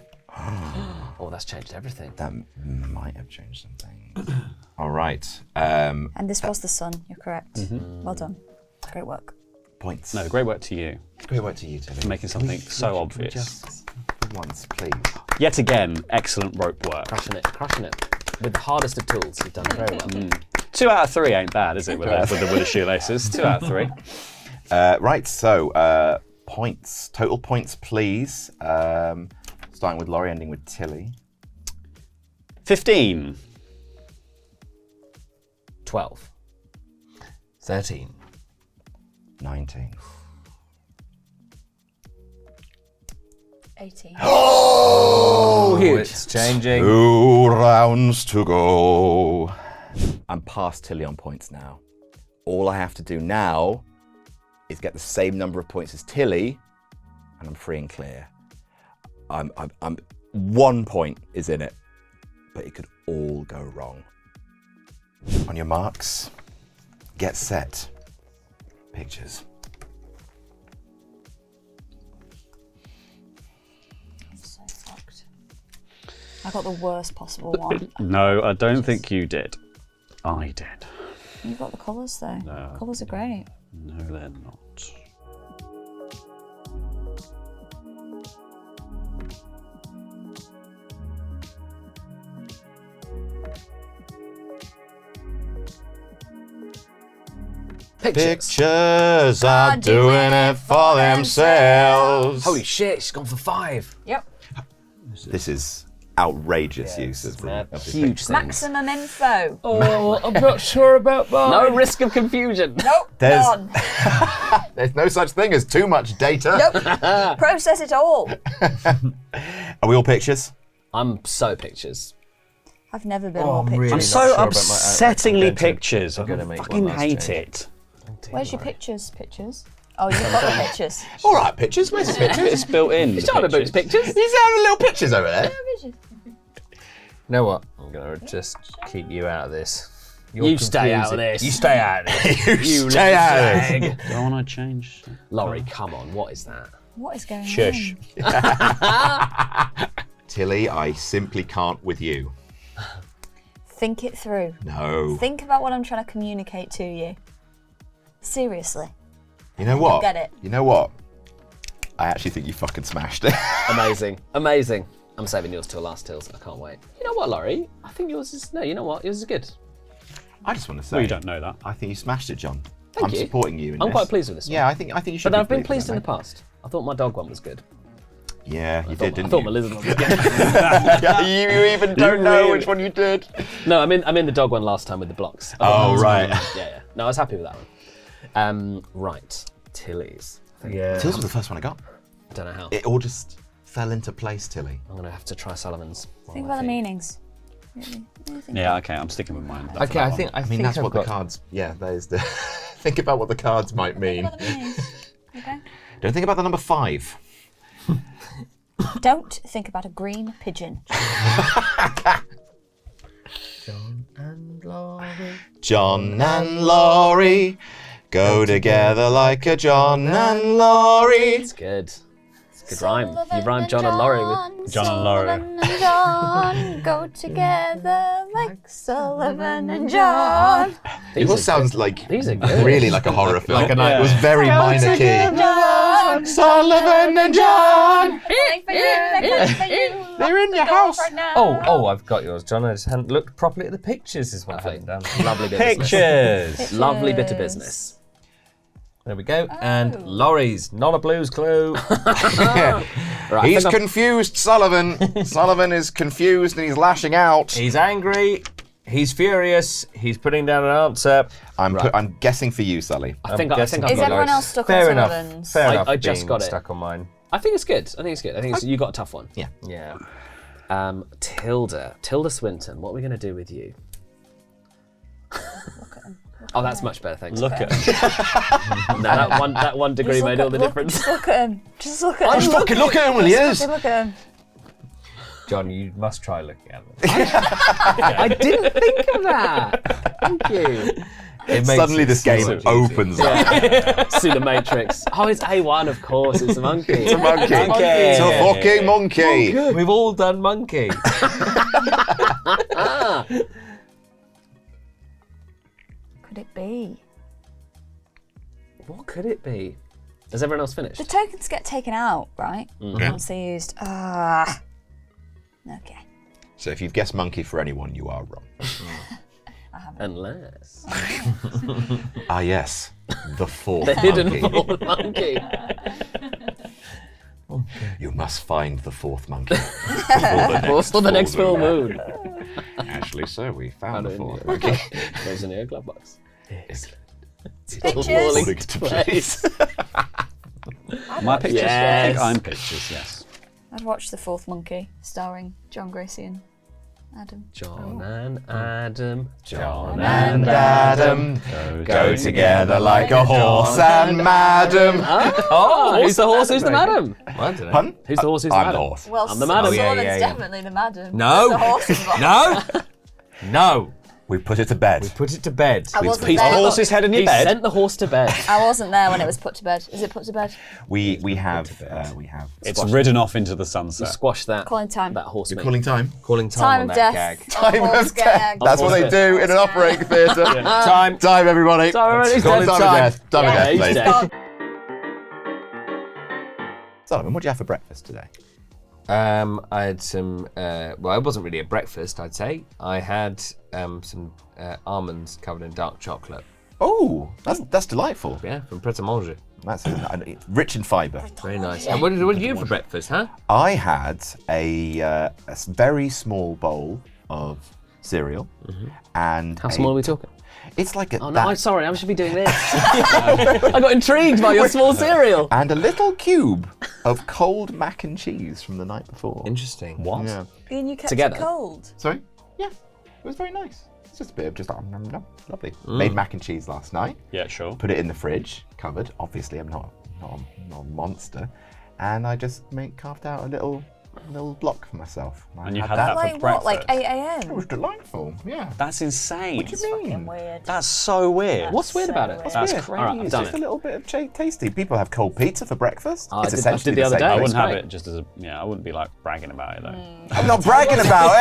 Oh, that's changed everything. That might have changed something. All right. And this was the sun, you're correct. Well done. Great work. Points. No, great work to you Great work to you, Tilly. for making something so obvious. Just for once, please. Yet again, excellent rope work. Crushing it. With the hardest of tools, you've done very well. 2 out of 3 ain't bad, is it, with the shoelaces? 2 out of 3. Right, so points. Total points, please. Starting with Laurie, ending with Tilly. 15. 12. 13. 19. 18. Oh, huge. It's changing. 2 rounds to go. I'm past Tilly on points now. All I have to do now is get the same number of points as Tilly, and I'm free and clear. I'm 1 point is in it, but it could all go wrong. On your marks, get set. Pictures. I'm so fucked. I got the worst possible one. No, I don't think you did. I did. You've got the colours though. No. Colours are great. No, they're not. Pictures are doing it for themselves. Holy shit, she's gone for 5. Yep. This is outrageous use of Huge things. Maximum info. Oh, I'm not sure about that. No risk of confusion. Nope. There's- None. There's no such thing as too much data. Nope. Process it all. Are we all pictures? I'm so pictures. I've never been more pictures. really I'm not so sure about my- upsettingly I'm going to- pictures. I I'm gonna make one fucking last hate change. it. Where's your pictures? Pictures? Oh, you've got the pictures. All right, pictures. Where's the pictures? It's built in. the Trying to pictures. boots pictures. He's having little pictures over there. You know what? I'm going to just keep you out of this. You're You stay out of confusing. this. You stay out of this. You stay out of this. Do I want to change? Laurie, come on, what is that? What is going Shush. on? Tilly, I simply can't with you. Think it through. No. Think about what I'm trying to communicate to you. Seriously. You know what? You'll get it. You know what? I actually think you fucking smashed it. Amazing, amazing. I'm saving yours till last tills. I can't wait. You know what, Laurie? I think yours is you know what? Yours is good. I just want to say. Well, you don't know that. I think you smashed it, John. Thank I'm you. supporting you in I'm this. quite pleased with this one. Yeah, I think you should. But I've been with pleased that, in the mate. past. I thought my dog one was good. Yeah, you I did, didn't thought you? my lizard one was good. Yeah, you even don't know which one you did. No, I'm in the dog one last time with the blocks. Oh, right. Yeah. No, I was happy with that one. Right, Tilly's. Yeah. Tills was the first one I got. I don't know how. It all just fell into place, Tilly. I'm gonna have to try Sullivan's. Think about the meanings. Really think Yeah, okay, I'm sticking with mine. That's Okay, that I one. think I mean, that's what the cards. Yeah, that is the. Think about what the cards might mean. about the meanings. Okay. Don't think about the number 5. Don't think about a green pigeon. John and Laurie go together like a John and Laurie. It's good. Good rhyme. You rhymed John and Laurie with John and Laurie. Sullivan and John go together like Sullivan and John. It all sounds like These are good. really like a horror film. Like a night- It was very minor key. John, Sullivan and John. They're in your house. right now. Oh, I've got yours, John. I just hadn't looked properly at the pictures. Is what I haven't done. Lovely bit of business. Pictures. Lovely bit of business. There we go. And Laurie's not a Blues Clue. Right, I He's think confused, Sullivan. Sullivan is confused and he's lashing out. He's angry. He's furious. He's putting down an answer. I'm guessing for you, Sully. I think guessing I've Is got everyone yours. else stuck Fair on enough. Sullivan's? Fair enough. I just being got it. stuck on mine. I think it's good. I think you got a tough one. Yeah. Yeah. Tilda Swinton. What are we going to do with you? Oh, that's much better, thanks. Look at him. No, that one degree Just made look all the at- difference. Just look at him. Just look at him. Just fucking look at him, will you? Look at him. John, you must try looking at them. I didn't think of that. Thank you. It makes Suddenly it this so game much easier. opens up. See the Matrix. Oh, it's A1, of course. It's a monkey. It's a monkey. Monkey. It's a fucking monkey. We've all done monkey. Could it be? What could it be? Has everyone else finished? The tokens get taken out, right? Once they're used. Okay. So if you've guessed monkey for anyone, you are wrong. Unless. Ah, yes. The fourth The hidden monkey. fourth monkey. You must find the fourth monkey. For the next full moon. Actually, so we found the Found it in fourth the- monkey. Goes in your glove box. Pictures. Falling Falling to place. My pictures. I Yes. think I'm pictures. Yes. I'd watch The Fourth Monkey, starring John Gracie and Adam. John and Adam. John and Adam go together like a horse and madam. Oh, who's the horse? Who's the madam? I don't know. Pardon? Who's the horse? Who's the I'm madam? the horse. Well, I'm the madam. Sullivan's Yeah. definitely the madam. No. There's a horse involved. No. No. We put it to bed. Put it to bed. I wasn't Piece there. the horse's head in your He bed. sent the horse to bed. I wasn't there when it was put to bed. Is it put to bed? We have. It's ridden off into the sunset. Squash that. Calling time. That horse. We're meat. calling time. Calling time, Time on of that death. gag. Time Horse of death. gag. That's what they Horse do in an operating theatre. Time. Time, everybody. Time, everybody. He's Time dead. of Time. death. Time of Yeah, death, he's please. dead. Sullivan, what do you have for breakfast today? I had some. Well, it wasn't really a breakfast, I'd say. I had some almonds covered in dark chocolate. Oh, that's delightful. Yeah, from Pret a Manger. That's rich in fibre. Very nice. And what did you have for breakfast, huh? I had a very small bowl of cereal, and How small are we talking? It's like a Oh no, that- I'm sorry. I should be doing this. I got intrigued by your small cereal. and a little cube of cold mac and cheese from the night before. Interesting. What? Yeah. And you kept Together. it cold. Sorry? Yeah. It was very nice. It's just a bit of just lovely. Made mac and cheese last night. Yeah, sure. Put it in the fridge, covered. Obviously, I'm not a monster, and I just carved out a little block for myself. I And you had that. that Like for what? breakfast. Like 8 It a.m. was delightful. Yeah. That's insane. What do you mean? Weird. That's so weird. What's weird about it? That's Yeah. crazy. All right, I've It's done just it. a little bit of tasty. People have cold pizza for breakfast. I It's did- I essentially did the other same day. I thing. wouldn't It's have great. it just as a. Yeah, I wouldn't be like bragging about it though. I'm not bragging about it.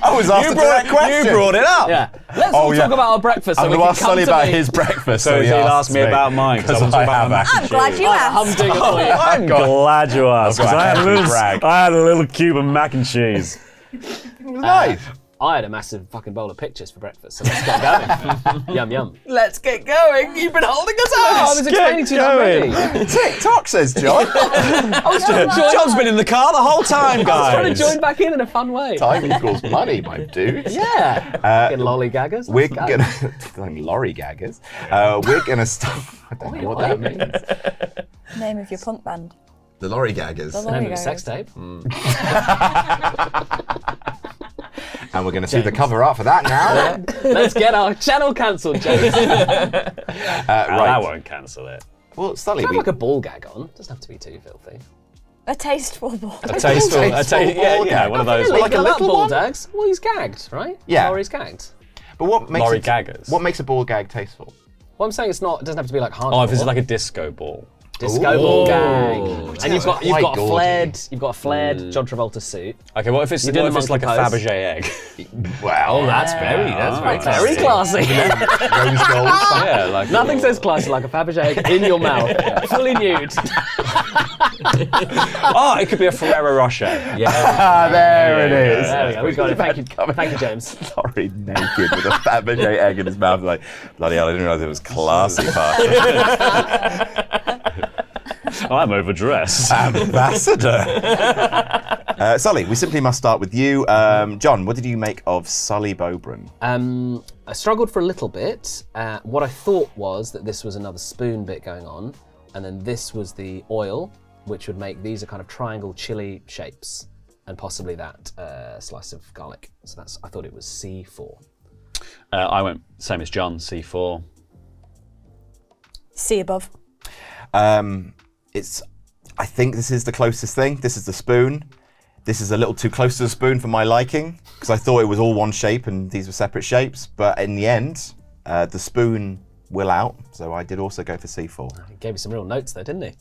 I was asked a direct question. You brought it up. Yeah. Let's Oh, all yeah. talk about our breakfast. I'm so we going to can ask come Sully to about me. his breakfast. So he'll ask me about mine because I want to talk about my mac and I'm glad cheese. you asked. I'm doing it for you. I'm glad you asked because got I actually brag. had a little cube of mac and cheese. It was nice. I had a massive fucking bowl of pictures for breakfast, so let's get going. Yum yum. Let's get going. You've been holding us I was explaining to you that going. already. TikTok says John. John's been in the car the whole time, I was trying to guys. join back in a fun way. Time equals money, my dude. Yeah. Fucking lollygaggers. We're Let's go. gonna lorry gaggers. We're gonna start. I don't know what that means. Name of your punk band. The lorry gaggers. The Name lorry of a sex gaggers. tape. And we're gonna see the cover art for that now. Let's get our channel cancelled, James. That Right. won't cancel it. Well, Sully, Have we, like a ball gag on. Doesn't have to be too filthy. A tasteful ball. A tasteful, yeah, one of those. Like a Legal little ball one? gags. Well, he's gagged, right? Yeah. Laurie's gagged. but what makes Lorry it, gaggers. What makes a ball gag tasteful? Well, I'm saying it's not. It doesn't have to be like hardcore. Oh, if it's like a disco ball. Disco ball gang. Ooh. And you've got Quite a gaudy. flared John Travolta suit. Okay, what if it's, You're doing the like a monkey pose. Fabergé egg? Wow. That's very Very classy. Rose gold. Yeah, like Nothing says classy like a Fabergé egg in your mouth, fully nude. Oh, it could be a Ferrero Rocher. There it is. There we go. We got it. Thank you, James. Sorry, naked with a Fabergé egg in his mouth. Like, bloody hell, I didn't realise it was classy party. I'm overdressed. Ambassador. Sully, we simply must start with you. John, what did you make of Sully Bobran? I struggled for a little bit. What I thought was that this was another spoon bit going on, and then this was the oil, which would make these a kind of triangle chili shapes, and possibly that slice of garlic. So I thought it was C4. I went same as John, C4. C above. I think this is the closest thing. This is the spoon. This is a little too close to the spoon for my liking, because I thought it was all one shape and these were separate shapes. But in the end, the spoon will out. So I did also go for C4. He gave me some real notes there, didn't he?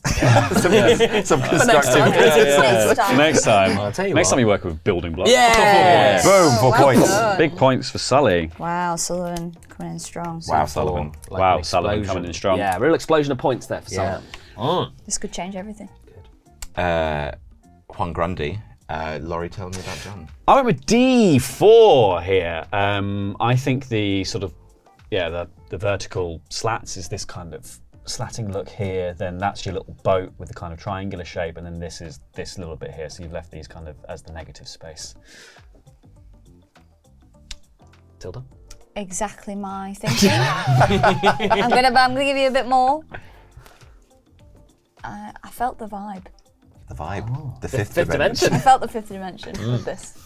Some constructive criticism. Next time. I'll tell you Next what. time you work with building blocks. Yeah. Boom, 4 points. done. Big points for Sully. Wow, Sullivan coming in strong. Wow, Sullivan. Like Wow, an Sullivan explosion. coming in strong. Yeah, real explosion of points there for Sullivan. This could change everything. Juan Grundy. Laurie, tell me about John. I went with D4 here. I think the sort of, the vertical slats is this kind of slatting look here, then that's your little boat with the kind of triangular shape, and then this is this little bit here, so you've left these kind of as the negative space. Tilda? Exactly my thinking. I'm gonna give you a bit more. I felt the vibe. The vibe. The fifth Fifth dimension. I felt the fifth dimension with this.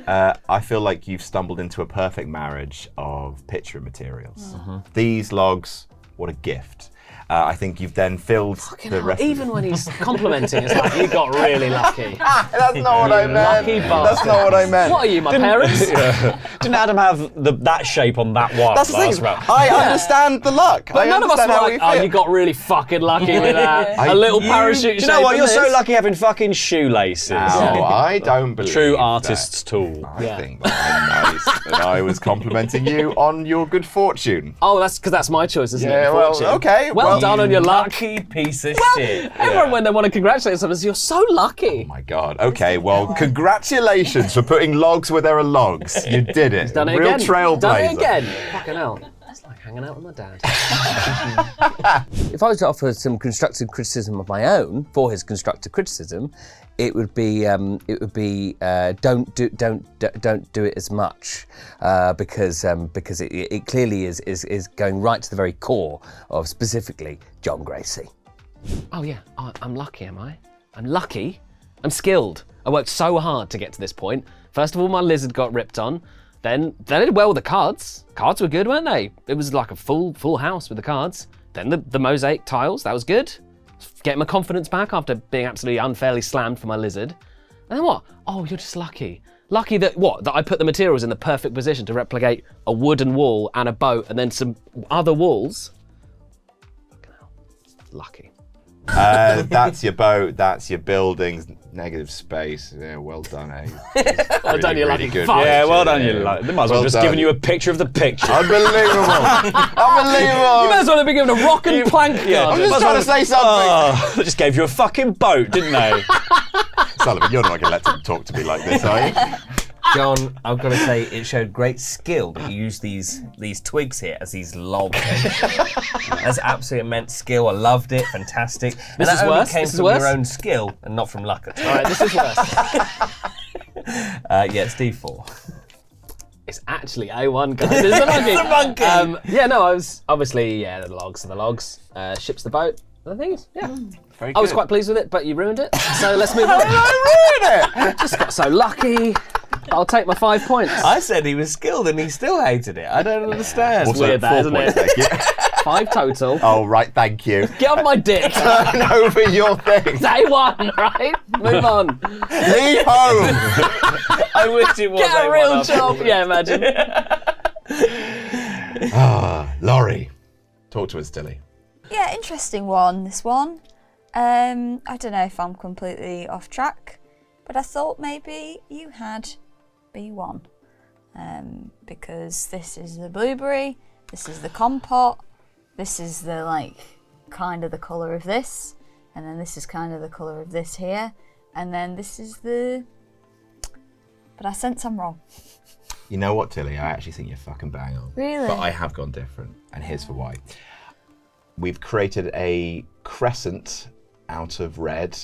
I feel like you've stumbled into a perfect marriage of picture materials. These logs, what a gift. I think you've then filled the rest Even when he's complimenting, it's like, you got really lucky. That's not what I meant. Lucky That's not what I meant. What are you, my parents? Didn't Adam have that shape on that one? That's the thing. last round? I understand the luck. But I none of us understand were how like, we oh, feel. you got really fucking lucky with that. I- A little you- parachute Do you know what? shape You're in so this. lucky having fucking shoelaces. No, I don't believe True that. artist's tool. I think that I'm nice, and I was complimenting you on your good fortune. Oh, that's because that's my choice, isn't Yeah, it? well, Fortune. okay, Well, well, done on your luck. Lucky piece of shit. Everyone, when they want to congratulate someone, says, you're so lucky. Oh my God. Okay, well, congratulations for putting logs where there are logs. You did it. Done it Real again. trailblazer. Done it again. Fucking hell. It's like hanging out with my dad. If I was to offer some constructive criticism of my own for his constructive criticism, it would be don't do it as much because it clearly is going right to the very core of specifically John Gracie. Oh yeah, I'm lucky, am I? I'm lucky. I'm skilled. I worked so hard to get to this point. First of all, my lizard got ripped on. Then I did well with the cards. Cards were good, weren't they? It was like a full house with the cards. Then the mosaic tiles, that was good. Getting my confidence back after being absolutely unfairly slammed for my lizard. And then what? Oh, you're just lucky. Lucky that I put the materials in the perfect position to replicate a wooden wall and a boat and then some other walls. Fucking hell. Lucky. That's your boat, that's your buildings, negative space. Yeah, well done, eh? Well done, you lucky good. fuck. Yeah, well done, you. They might as well Well just done. given you a picture of the picture. Unbelievable. Unbelievable. You might as well have been given a rock and plank I'm card. just trying to say something. Oh, they just gave you a fucking boat, didn't they? Sullivan, you're not going to let them talk to me like this, are you? John, I've got to say, it showed great skill that you used these twigs here as these logs. That's absolutely immense skill. I loved it. Fantastic. And This that is only worse? came This is from worse? your own skill and not from luck at all. All right, this is worse. Yeah, it's D4. It's actually A1, guys. It's a monkey. It's a monkey. Yeah, no, I was obviously, the logs are the logs. Ships the boat. The thing is, yeah. Very I was good. quite pleased with it, but you ruined it. So let's move on. I ruined it. Just got so lucky. I'll take my 5 points. I said he was skilled and he still hated it. I don't understand. Also, weird that, 4 isn't points, it? thank you. 5 total. Oh, right, thank you. Get off my dick. Turn over your thing. Day 1, right? Move on. Leave home. I wish it was Get a A1 real after job. this. Yeah, imagine. Laurie, talk to us, Dilly. Yeah, interesting one, this one. I don't know if I'm completely off track, but I thought maybe you had B1. Because this is the blueberry, this is the compote, this is the kind of the colour of this, and then this is kind of the colour of this here, and then this is the... But I sense I'm wrong. You know what, Tilly? I actually think you're fucking bang on. Really? But I have gone different, and here's for why. We've created a crescent out of red,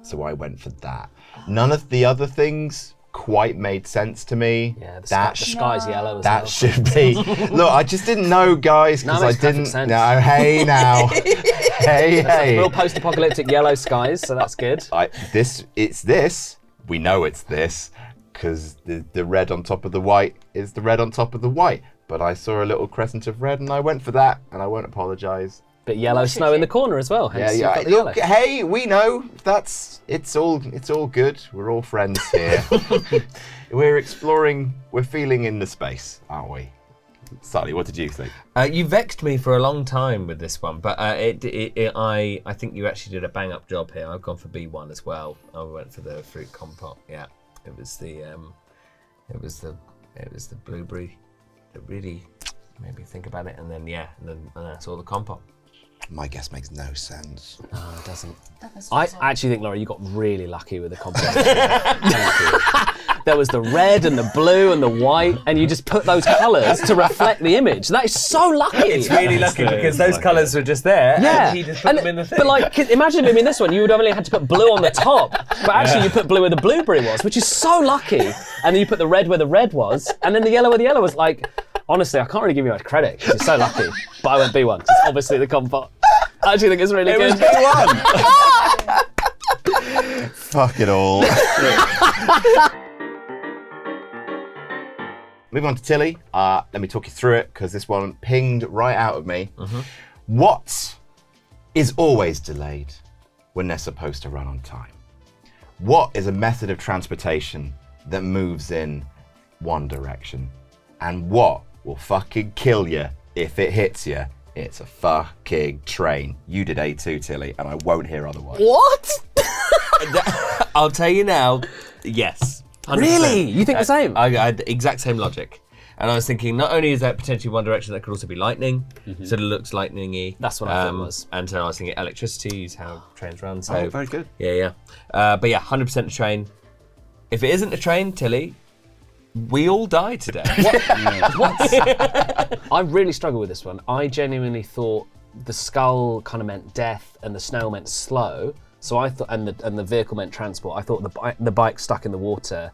so I went for that. None of the other things quite made sense to me. Yeah, the sky's yellow as that well. should be. Look, I just didn't know, guys, because I makes perfect didn't. sense. No, hey now, hey. Real post-apocalyptic yellow skies, so that's good. It's this. We know it's this because the red on top of the white is the red on top of the white. But I saw a little crescent of red, and I went for that, and I won't apologise. But yellow snow in the corner as well. Hence you've got the Look, yellow. hey, we know it's all good. We're all friends here. We're exploring. We're feeling in the space, aren't we? Sully, what did you think? You vexed me for a long time with this one, but I think you actually did a bang up job here. I've gone for B1 as well. I went for the fruit compote. Yeah, it was the blueberry that really made me think about it, and then I saw the compote. My guess makes no sense. No, it doesn't. I actually think, Laura, you got really lucky with the composition. Thank you. There was the red and the blue and the white, and you just put those colours to reflect the image. That is so lucky. It's really lucky because those colours were just there, Yeah. and he just put them in the thing. But imagine him in this one, you would only had to put blue on the top, but actually you put blue where the blueberry was, which is so lucky. And then you put the red where the red was, and then the yellow where the yellow was. Honestly, I can't really give you much credit because you're so lucky. But I went B1 because it's obviously the compote. I actually think it's really good. It was B1. Fuck it all. Moving on to Tilly. Let me talk you through it because this one pinged right out of me. Mm-hmm. What is always delayed when they're supposed to run on time? What is a method of transportation that moves in one direction? And what will fucking kill you if it hits you? It's a fucking train. You did A2, Tilly, and I won't hear otherwise. What? I'll tell you now, yes. 100%. Really? You think the same? I had the exact same logic. And I was thinking, not only is that potentially one direction, that could also be lightning, so it looks lightning-y. That's what I thought it was. And so I was thinking electricity is how trains run. So very good. Yeah. But yeah, 100% a train. If it isn't a train, Tilly, we all die today. I really struggle with this one. I genuinely thought the skull kind of meant death and the snail meant slow. So I thought, and the vehicle meant transport. I thought the bike stuck in the water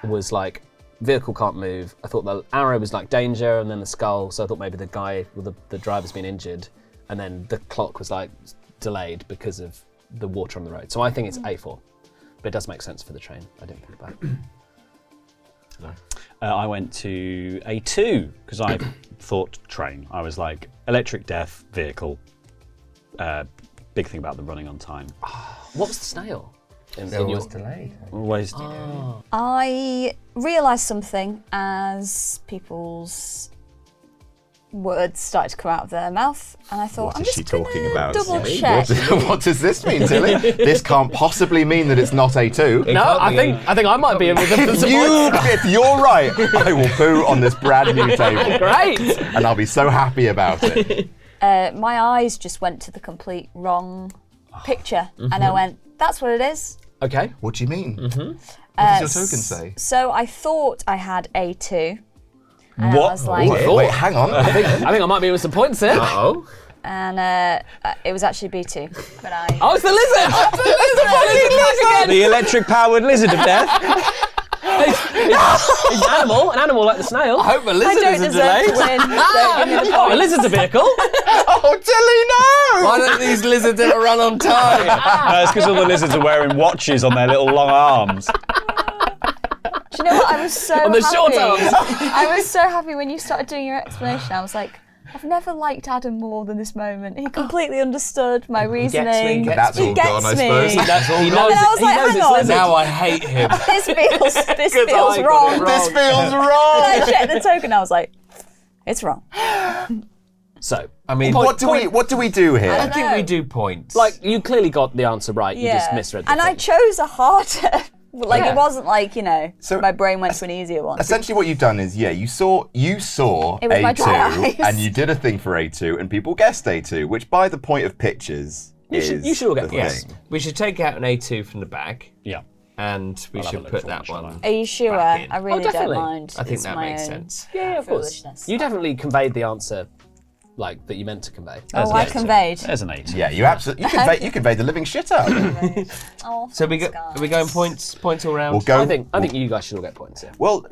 was like, vehicle can't move. I thought the arrow was like danger, and then the skull. So I thought maybe the guy with the driver's been injured, and then the clock was like delayed because of the water on the road. So I think it's A4, but it does make sense for the train. I didn't think about it. No. I went to A2 because I thought train. I was like, electric death, vehicle. Big thing about the running on time. What was the snail? In was delayed. Always. I realised something as people's words started to come out of their mouth, and I thought, What I'm is just she talking gonna about? double check. What does this mean, Tilly? This can't possibly mean that it's not A2. No, I think I might be in with them. If you're right, I will poo on this brand new table. Great. And I'll be so happy about it. My eyes just went to the complete wrong picture, and I went, that's what it is. Okay. What do you mean? What does your token say? So I thought I had A2. And I was like, Wait, hang on. I think I might be with some points here. Uh-oh. and it was actually B2. But I. Oh, it's the lizard! The electric-powered lizard of death. It's an animal like the snail. I hope a I lizard don't isn't deserve to delayed. win. Don't give me the Oh, a point. lizard's a vehicle. Oh, Tilly, no! Why don't these lizards ever run on time? It's because all the lizards are wearing watches on their little long arms. Do you know what? I was so On the happy. short arms. I was so happy when you started doing your explanation. I was like, I've never liked Adam more than this moment. He completely understood my reasoning. That's all gets gone, I me. suppose. That's all. He And knows I was he like, knows hang it's on. lizard. Now I hate him. This feels I got wrong. it This feels And wrong! I checked the token. I was like, it's wrong. So, I mean, What do we do here? I think we do points. like, you clearly got the answer right. You just misread the And I thing. chose a harder. Like Yeah. it wasn't like So- my brain went to an easier one. Essentially, what you've done is, you saw It was my dry A2, eyes. and you did a thing for A2, and people guessed A2, which by the point of pictures you should all get the points. thing. we should take out an A2 from the bag, Yeah. and we I'll have a should look put for that one, one. Are you sure? back in. I really don't definitely. mind. I think It's that my makes own sense. Yeah, of course. foolishness. You definitely conveyed the answer, like, that you meant to convey. Oh, I conveyed. There's an 8. Yeah, you conveyed the living shit out of it. Oh, So thanks, are we going points all round? We'll go. I think you guys should all get points, yeah. Well,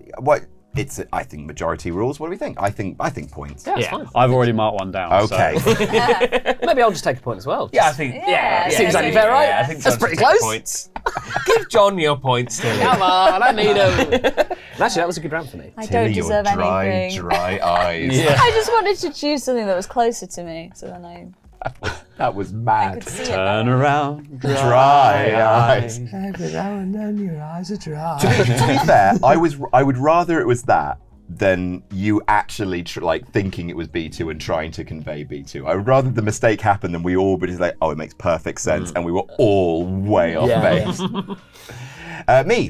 it's I think majority rules. What do we think? I think points. Yeah, it's Yeah. fine. I've already marked one down. Okay. So. Maybe I'll just take a point as well. Yeah, I think. Yeah, seems yeah, only yeah, fair, right? Yeah, I think That's John pretty should take close. Points. Give John your points, Tilly. Come on, I need them. Actually, that was a good round for me. I don't Your deserve dry, anything. dry eyes. I just wanted to choose something that was closer to me, so then I That was mad. could see it. Turn around. Dry eyes. Every now and then your eyes are dry. To be fair, I would rather it was that than you actually thinking it was B2 and trying to convey B2. I would rather the mistake happen than we all be just like, oh, it makes perfect sense, and we were all way off base. Me.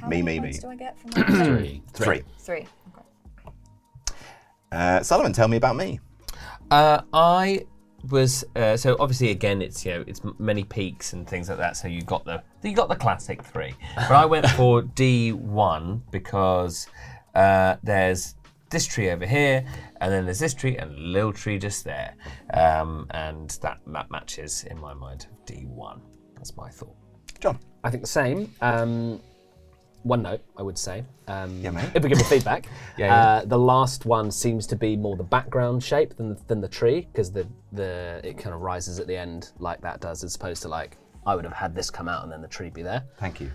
How many points do I get from that? 3. 3. Sullivan, tell me about me. I was so obviously again it's it's many peaks and things like that. So you got the classic 3, but I went for D1 because there's this tree over here, and then there's this tree and a little tree just there, and that matches in my mind D1. That's my thought. John. I think the same. One note, I would say. Mate. If we give a feedback, Yeah. the last one seems to be more the background shape than the tree, because it kind of rises at the end like that does, as opposed to like I would have had this come out and then the tree be there. Thank you.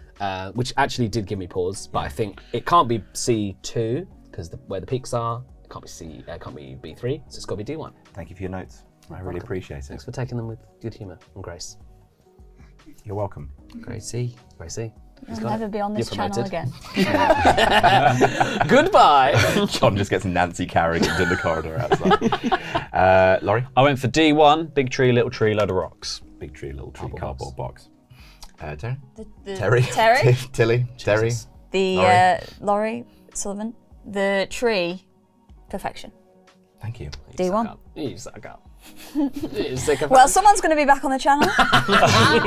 Which actually did give me pause, but I think it can't be C2 because where the peaks are, it can't be B3, so it's got to be D1. Thank you for your notes. I really appreciate it. Thanks for taking them with good humour and grace. You're welcome. Gracie. I'll never be on this You're channel promoted. again. Goodbye. John just gets Nancy Carrigan in the corridor outside. Laurie? I went for D1, big tree, little tree, load of rocks. Big tree, little tree, cardboard box. Terry? The- Terry? Terry? Tilly? Terry? The Laurie Sullivan. The tree. Perfection. Thank you. D1. You suck up. You sick of Well, someone's going to be back on the channel. I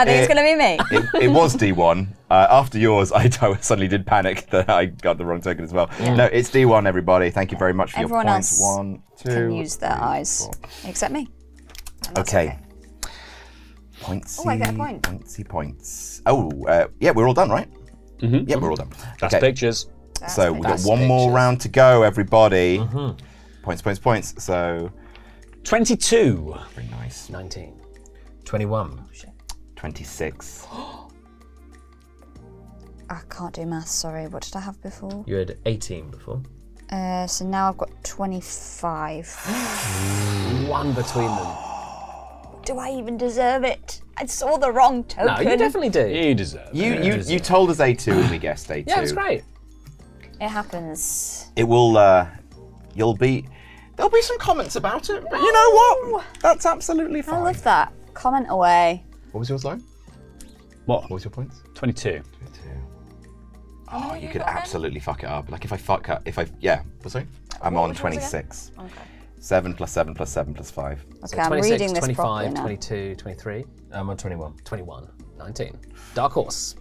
think it's going to be me. It was D1. After yours, I suddenly did panic that I got the wrong token as well. No, it's D1, everybody. Thank you very much for Everyone your points. else 1, 2, Can use their 3, eyes. 4. Except me. And that's Okay. Pointsy. Oh, I get a point. Pointsy points. Oh, yeah, we're all done, right? Mm-hmm. Yeah, we're all done. That's pictures. So we've got That's one more pictures. round to go, everybody. Points. So 22. very nice. 19. 21. 26. I can't do maths, sorry. What did I have before? You had 18 before. So now I've got 25. One between them. Do I even deserve it? I saw the wrong token. No, you definitely do. You deserve it. You told us A2 and we guessed A2. Yeah, it's great. It happens. It will, there'll be some comments about it, but you know what? That's absolutely fine. I love that. Comment away. What was yours, Lauren? What? What was your points? 22. Oh, you could got then? absolutely fuck it up. Like sorry? I'm on was yours again? 26. Okay. 7 plus 7 plus 7 plus 5. Okay, I'm 26, reading this 25, properly now. 22, 23, I'm on 21. 21, 19. Dark horse.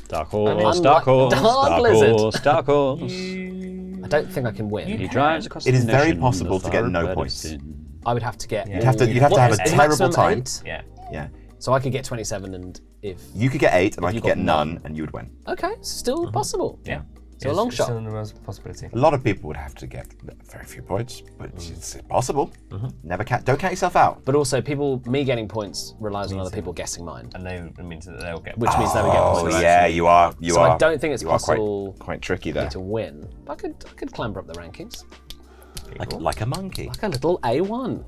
Dark horse, Unlike dark horse, Dark dark Blizzard. horse, dark horse. I don't think I can win. He drives across It the is very nation, possible the to get far no red points. sin. I would have to get. You'd have to have What a is the terrible maximum time. 8? Yeah. Yeah. So I could get 27, and if You could get 8 and I you could get got none and you would win. okay, still possible. Yeah. So a long shot. Still a possibility. A lot of people would have to get very few points, but it's possible. Don't count yourself out. But also, me getting points relies on other people guessing mine, And it means that they'll get which means they would get Oh points. yeah, you are. So I don't think it's you are possible quite tricky there. to win. But I could clamber up the rankings Like a monkey. like a little A1.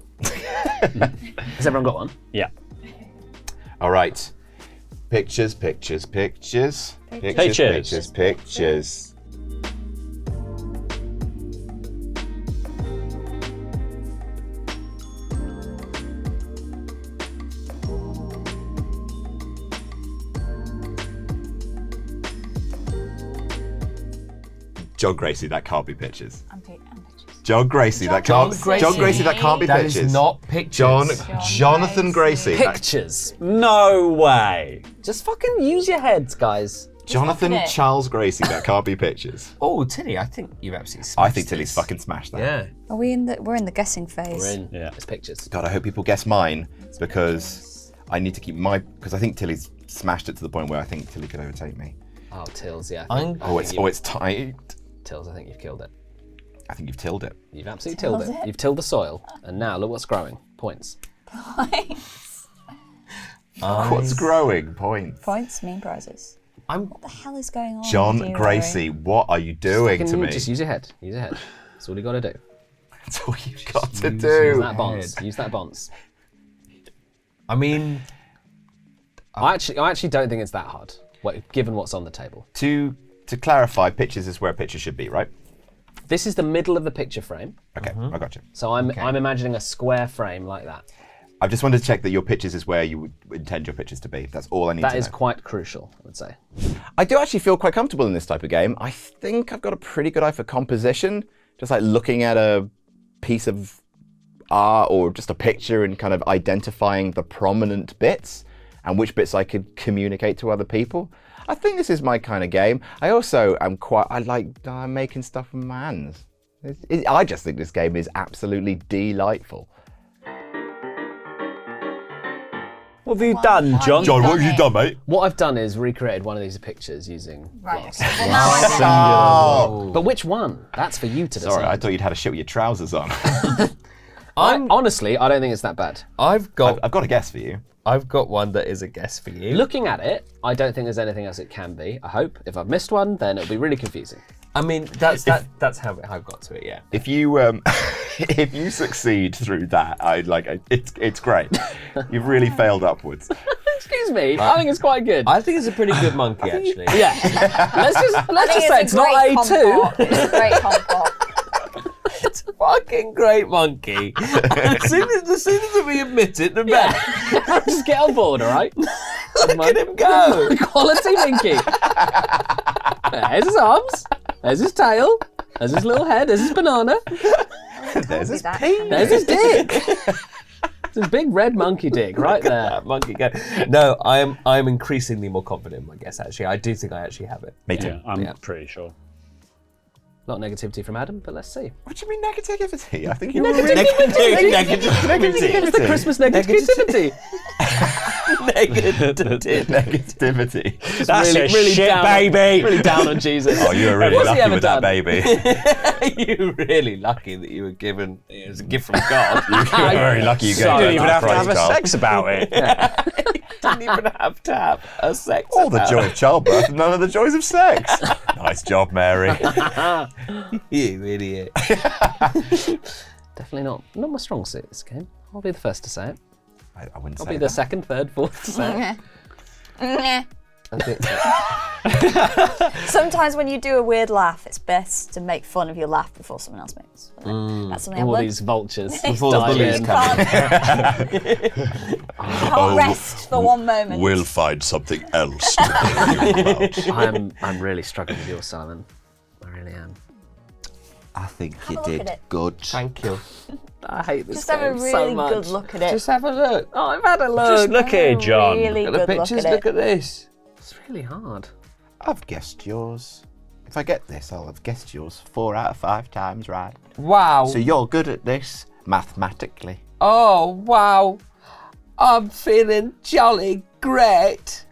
Has everyone got one? Yeah. All right. Pictures. Pictures. John Gracie, that can't be pictures. I'm pictures. John Gracie, that can't. John Gracie, that can't be That pictures. is not pictures. Jonathan Gracie. Pictures. No way. Just fucking use your heads, guys. Jonathan look at it. Charles Gracie, that can't be pictures. Oh, Tilly, I think you've absolutely smashed I think Tilly's this. fucking smashed that. Yeah. Are we in the? We're in the guessing phase. We're in. Yeah. It's pictures. God, I hope people guess mine because I need to keep because I think Tilly's smashed it to the point where I think Tilly could overtake me. Oh, Tills, yeah. It's tight. Tills, I think you've killed it. I think you've tilled it. You've absolutely tilled it. You've tilled the soil. And now look what's growing. Points. What's growing? Points. Points mean prizes. What the hell is going on? John with you, Gracie, what are you doing to me? Just use your head. Use your head. That's all you got to do. That's all you've got to Use do. that bonds. Use that bonds. I mean, I actually don't think it's that hard, given what's on the table. To clarify, pictures is where pictures should be, right? This is the middle of the picture frame. Okay, I got you. So I'm imagining a square frame like that. I just wanted to check that your pictures is where you would intend your pictures to be. That's all I need That to is know. quite crucial, I would say. I do actually feel quite comfortable in this type of game. I think I've got a pretty good eye for composition. Just like looking at a piece of art or just a picture and kind of identifying the prominent bits and which bits I could communicate to other people. I think this is my kind of game. I also am I like making stuff with my hands. I just think this game is absolutely delightful. What have you done, John? John, what have you done, mate? What I've done is recreated one of these pictures using Right. glass. Okay. Well, now I But which one? That's for you to decide. Sorry, I thought you'd had a shit with your trousers on. Honestly, I don't think it's that bad. I've got a guess for you. I've got one that is a guess for you. Looking at it, I don't think there's anything else it can be. I hope. If I've missed one, then it'll be really confusing. I mean, that's how I've got to it. Yeah. If you if you succeed through that, it's great. You've really failed upwards. Excuse me, I think it's quite good. I think it's a pretty good monkey, actually. Yeah. let's just say it's not great A2. comp. It's a great comp. It's a fucking great monkey. as soon as we admit it, the better. Just get on board, all right? Look at him go. Quality monkey. There's his arms. There's his tail. There's his little head. There's his banana. There's his There's his dick. It's his big red monkey dick right there. That monkey go. No, I am increasingly more confident in my guess. Actually, I do think I actually have it. Me too. Yeah, I'm pretty sure. Not negativity from Adam, but let's see. What do you mean negativity? I think you were Negativity. It's the Christmas negativity. negativity. That's really, a really shit, down, baby. Really down on Jesus. Oh, you were really What's he lucky ever with done? that baby. You're really lucky that you were given it as a gift from God. You were very lucky you You gave didn't even that have to have a Christ, sex about it. Didn't even have to have a sex. Carl. All the joy of childbirth and none of the joys of sex. Nice job, Mary. You idiot. Definitely not my strong suit, this game. I'll be the first to say it. I wouldn't I'll say be the that. second, third, fourth to say it. Sometimes when you do a weird laugh, it's best to make fun of your laugh before someone else makes fun of it. That's something I've All learned. these vultures. Before the dive bullies in. Can't rest for one moment. We'll find something else. I'm really struggling with yours, Simon. I really am. I think a look at it. good. Thank you. I hate this Just have a game really so much. good look at it. Just have a look. Oh, I've had a look. Just look at it, John. Really Look at the good pictures. look Look at at this. It's really hard. I've guessed yours. If I get this, I'll have guessed yours 4 out of 5 times right. Wow. So you're good at this mathematically. Oh, wow. I'm feeling jolly great.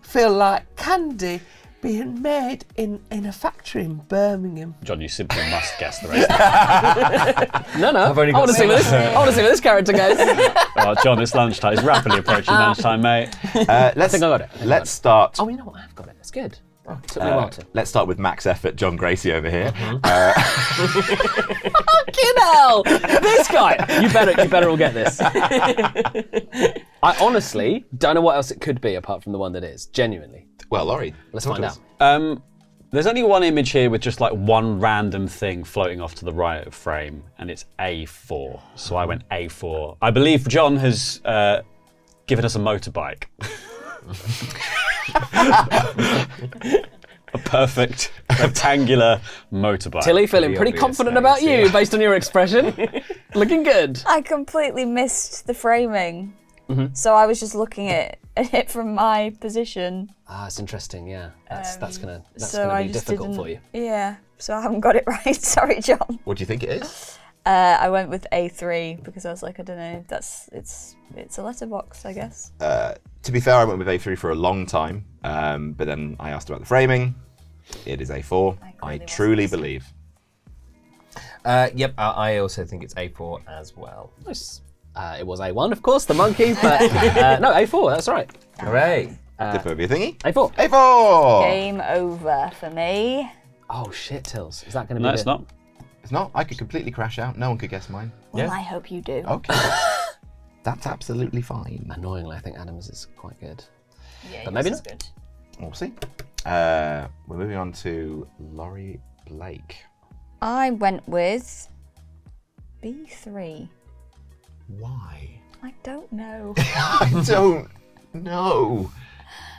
Feel like candy being made in a factory in Birmingham. John, you simply must guess the rest. No. I only want got to see where this. I want to see where this character goes. Oh, John, it's lunchtime. It's rapidly approaching lunchtime, mate. Let's, think I got it. Let's start. Oh, you know what? I've got it. It's good. Oh, it took me a while to. Let's start with max effort, John Gracie over here. Fucking hell! This guy. You better all get this. I honestly don't know what else it could be apart from the one that is. Genuinely. Well, Laurie, Let's talk find to us. out. There's only one image here with just like one random thing floating off to the right of frame, and it's A4. So I went A4. I believe John has given us a motorbike. A perfect rectangular motorbike. Tilly, feeling pretty obvious confident names, about you yeah. based on your expression. Looking good. I completely missed the framing. So I was just looking at it from my position. Ah, it's interesting. Yeah, that's gonna So I be just difficult didn't, for you. Yeah, so I haven't got it right. Sorry, John. What do you think it is? I went with A3 because I was like, I don't know, it's a letterbox, I guess. To be fair, I went with A3 for a long time, but then I asked about the framing. It is A4. I truly believe. Yep, I also think it's A4 as well. Nice. It was A1, of course, the monkey, but no, A4. That's right. Hooray. Did both of you thingy? A4. A4! Game over for me. Oh shit, Tills. Is that going to be? No, it's not. It's not. I could completely crash out. No one could guess mine. Well, I hope you do. Okay. That's absolutely fine. Annoyingly, I think Adam's is quite good. Yeah, But maybe yours is not. good. We'll see. We're moving on to Laurie Blake. I went with B3. Why? I don't know. I don't know.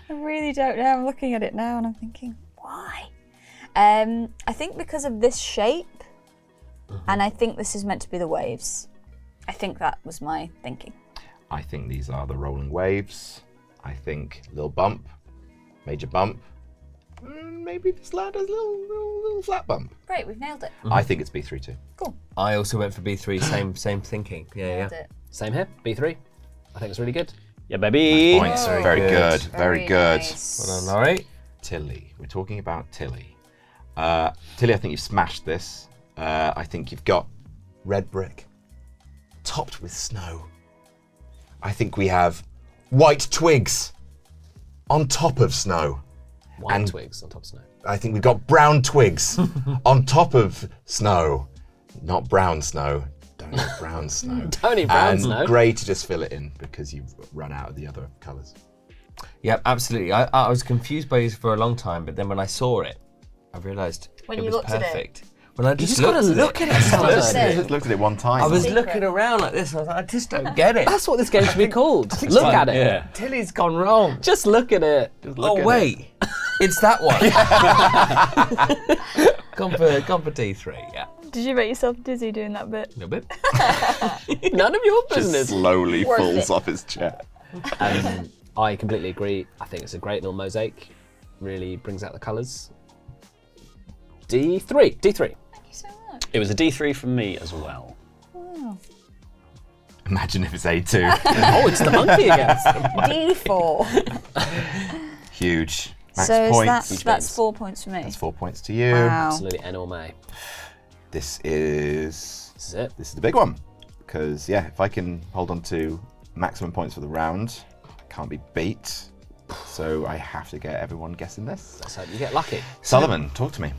I really don't know. I'm looking at it now and I'm thinking, why? I think because of this shape, and I think this is meant to be the waves. I think that was my thinking. I think these are the rolling waves. I think little bump, major bump. Maybe this ladder has a little flat bump. Great, we've nailed it. I think it's B3 too. Cool. I also went for B3, same thinking. Yeah, Nailed yeah. it. Same here. B3. I think it's really good. Yeah, baby. Points. Oh, Very good. good. Very good. Nice. Well done, Laurie. Tilly. We're talking about Tilly. Tilly, I think you've smashed this. I think you've got red brick topped with snow. I think we have white twigs on top of snow. White And- twigs on top of snow. I think we've got brown twigs on top of snow. Not brown snow. Don't eat brown snow. Don't eat brown and snow. grey to just fill it in because you've run out of the other colours. Yep, absolutely. I was confused by these for a long time, but then when I saw it, I realised When it you was looked at it. perfect. When I just just gotta looked look at it. Look I just looked at it one time. I was Secret. looking around like this, and I was like, I just don't get it. That's what this game should be called. Look at it. Yeah. Tilly's gone wrong. Just look at it. Oh wait, it's that one. gone for D3, yeah. Did you make yourself dizzy doing that bit? A little bit. None of your just business. slowly Worth falls it. off his chair. I completely agree. I think it's a great little mosaic. Really brings out the colours. D3. D3. Thank you so much. It was a D3 from me as well. Wow. Imagine if it's A2. Oh, it's the monkey again. D4. Huge. Max So points. that's 4 points for me. That's 4 points to you. Wow. Absolutely N or May. This is This is it. the big one. Because yeah, if I can hold on to maximum points for the round, I can't be beat. So I have to get everyone guessing this. Let's hope you get lucky. Sullivan, talk to me.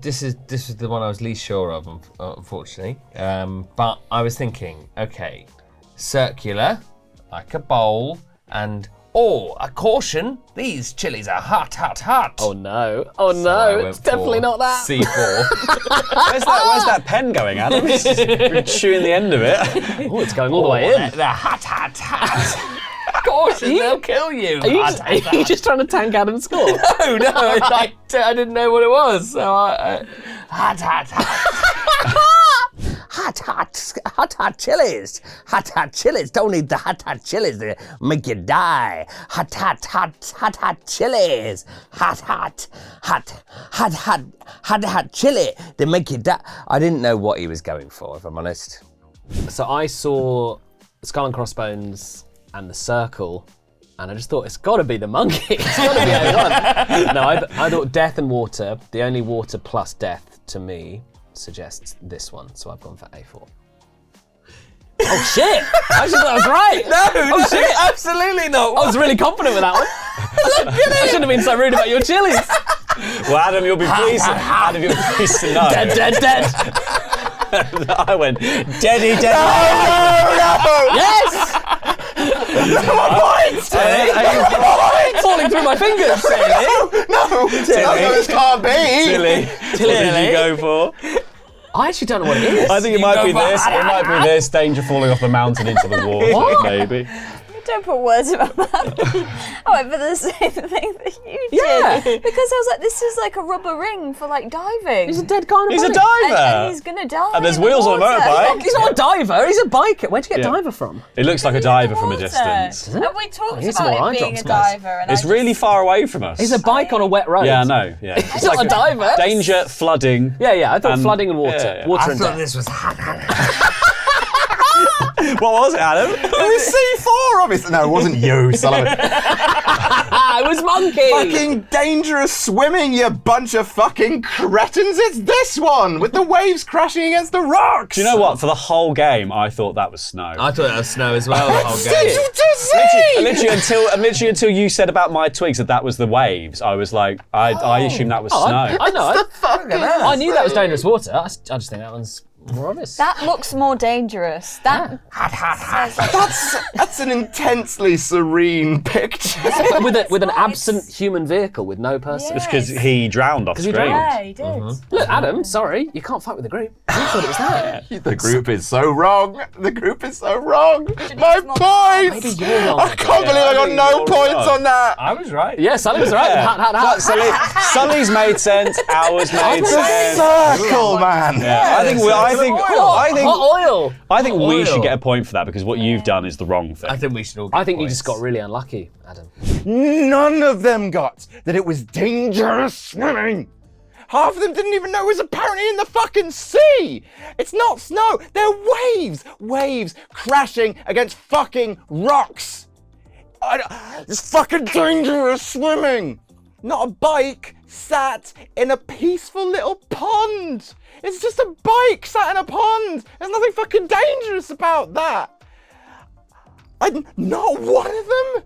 This is the one I was least sure of, unfortunately. But I was thinking, okay, circular, like a bowl, and a caution! These chilies are hot, hot, hot. Oh no. Oh So I no. went It's definitely for not that. C4. Where's that pen going, Adam? It's just chewing the end of it. Oh, it's going all the way in. They're hot, hot, hot. Caution! They'll kill you. Are you just trying to tank Adam's score? No, I didn't know what it was. So hot, hot, hot. Hot chilies. Hot chilies. Don't eat the hot chilies. They make you die. Hot chilies. Hot chili. They make you die. I didn't know what he was going for, if I'm honest. So I saw Skull and Crossbones and the circle, and I just thought it's got to be the monkey. It's got to be A1. No, I thought death and water. The only water plus death to me suggests this one, so I've gone for A4. Oh shit! I actually thought I was right. No, shit, absolutely not. I was really confident with that one. I shouldn't have been so rude about your chilies. Well, Adam, you'll be pleased. Adam, you'll be pleased to know. Dead. I went deady. Yes! Falling through my fingers. No, this can't be. Tilly. What did you go for? I actually don't know what it is. I think it might be this. It might be this. Danger falling off the mountain into the water, maybe. Don't put words in my mouth. I went for the same thing that you did. Yeah. Because I was like, this is like a rubber ring for like diving. He's a dead guy on a He's a bike. diver. and he's gonna die. And there's in the wheels on a water. motorbike. He's not a diver, he's a biker. Where'd you get Yeah. diver from? It looks like a diver from a distance. And we talked Here's some more about eye it being drops, a guys. diver. And It's really far away from us. He's a bike on a wet road. Yeah, I know. Yeah. He's not a diver. Danger, flooding. Yeah, I thought And- flooding and water. yeah, yeah. Water I and thought death. this was What was it, Adam? It was C4, obviously. No, it wasn't you, Sullivan. Ah, it was monkey! Fucking dangerous swimming, you bunch of fucking cretins. It's this one with the waves crashing against the rocks. Do you know what? For the whole game, I thought that was snow. I thought that was snow as well. The whole game. Did you see? Literally until you said about my twigs that was the waves, I was like, I assumed that was snow. I know. hell. I knew that was dangerous water. I just think that one's more obvious. That looks more dangerous. That That's an intensely serene picture. with an absent human vehicle with no person. It's because he drowned off he screen. drowned. yeah, he did. Look, Adam, sorry, you can't fight with the group. I thought it was that. The group is so wrong. The group is so wrong. My use more points. Maybe you're wrong. I can't believe I got think no you're points wrong. on that. I was right. Yeah, Sully was right. Yeah. Hat, hat, hat. Sully's made sense. Ours made sense. Circle, man. Yeah, I think Hot oil. we should get a point for that because what you've done is the wrong thing. I think we should all get I think you points. just got really unlucky, Adam. None of them got that it was dangerous swimming. Half of them didn't even know it was apparently in the fucking sea. It's not snow. They're waves. Waves crashing against fucking rocks. It's fucking dangerous swimming. Not a bike sat in a peaceful little pond. It's just a bike sat in a pond. There's nothing fucking dangerous about that. Not one of them.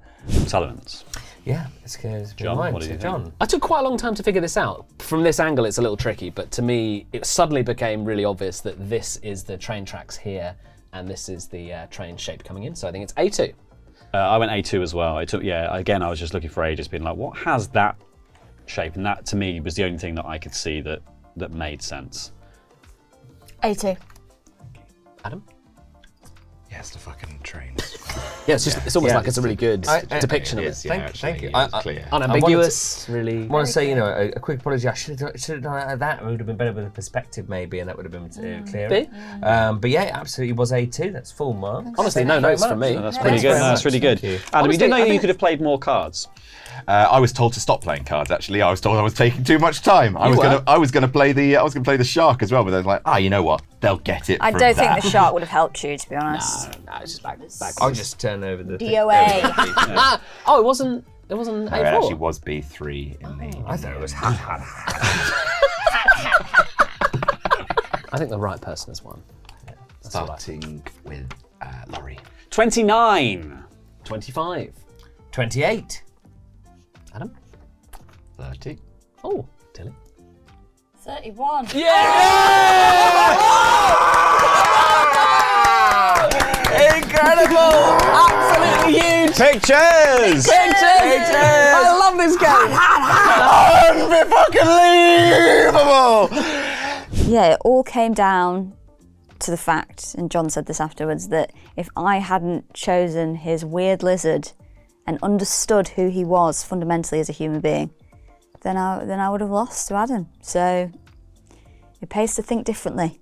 Sullivan's. Yeah, it's good. John, what do you think? John. I took quite a long time to figure this out. From this angle, it's a little tricky, but to me, it suddenly became really obvious that this is the train tracks here, and this is the train shape coming in. So I think it's A2. I went A2 as well. Again, I was just looking for ages, being like, what has that shape? And that, to me, was the only thing that I could see that made sense. A2. Adam? Yes, the fucking trains. Yeah, it's almost like it's a really good depiction of it. Thank you. Unambiguous, really. I want to say, a quick apology. I should have done it like that. It would have been better with a perspective, maybe, and that would have been clearer. But yeah, it absolutely was A2. That's full marks. Honestly, no notes from me. That's pretty good. That's really good. Thank you. Adam, you didn't know Honestly, I you think- could have played more cards. I was told to stop playing cards. Actually, I was told I was taking too much time. I was gonna play the shark as well, but I was like, you know what? They'll get it. I from don't that. think the shark would have helped you, to be honest. No, it's just back. I'll just turn over the DOA. Oh, it wasn't No, A4. it actually was B3 in the. I thought it was ha ha ha. I think the right person has won. Starting with Laurie. 29. 25. 28. Adam? 30. Oh, Tilly. 31. Incredible! Absolutely huge! Pictures! I love this game! Unbelievable! Yeah, it all came down to the fact, and John said this afterwards, that if I hadn't chosen his weird lizard and understood who he was fundamentally as a human being, then I would have lost to Adam. So it pays to think differently.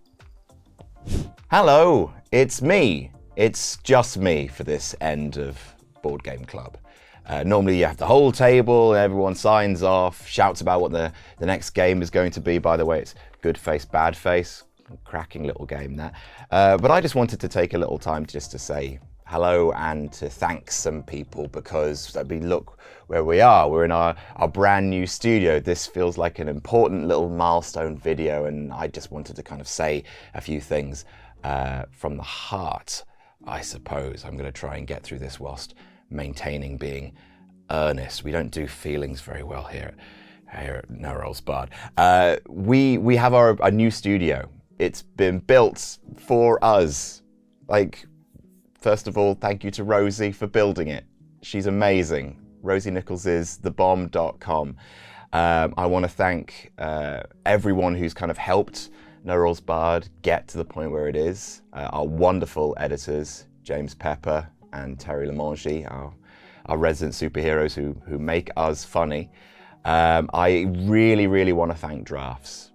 Hello, it's me. It's just me for this end of Board Game Club. Normally you have the whole table, everyone signs off, shouts about what the next game is going to be. By the way, it's good face, bad face. Cracking little game that. But I just wanted to take a little time just to say hello and to thank some people, because look where we are. We're in our brand new studio. This feels like an important little milestone video, and I just wanted to kind of say a few things from the heart, I suppose. I'm going to try and get through this whilst maintaining being earnest. We don't do feelings very well here at No Rolls Barred. We have a new studio. It's been built for us. First of all, thank you to Rosie for building it. She's amazing. Rosie Nichols is thebomb.com. I want to thank everyone who's kind of helped No Rolls Barred get to the point where it is. Our wonderful editors, James Pepper, and Terry Lamangi, our resident superheroes who make us funny. I really, really want to thank Drafts.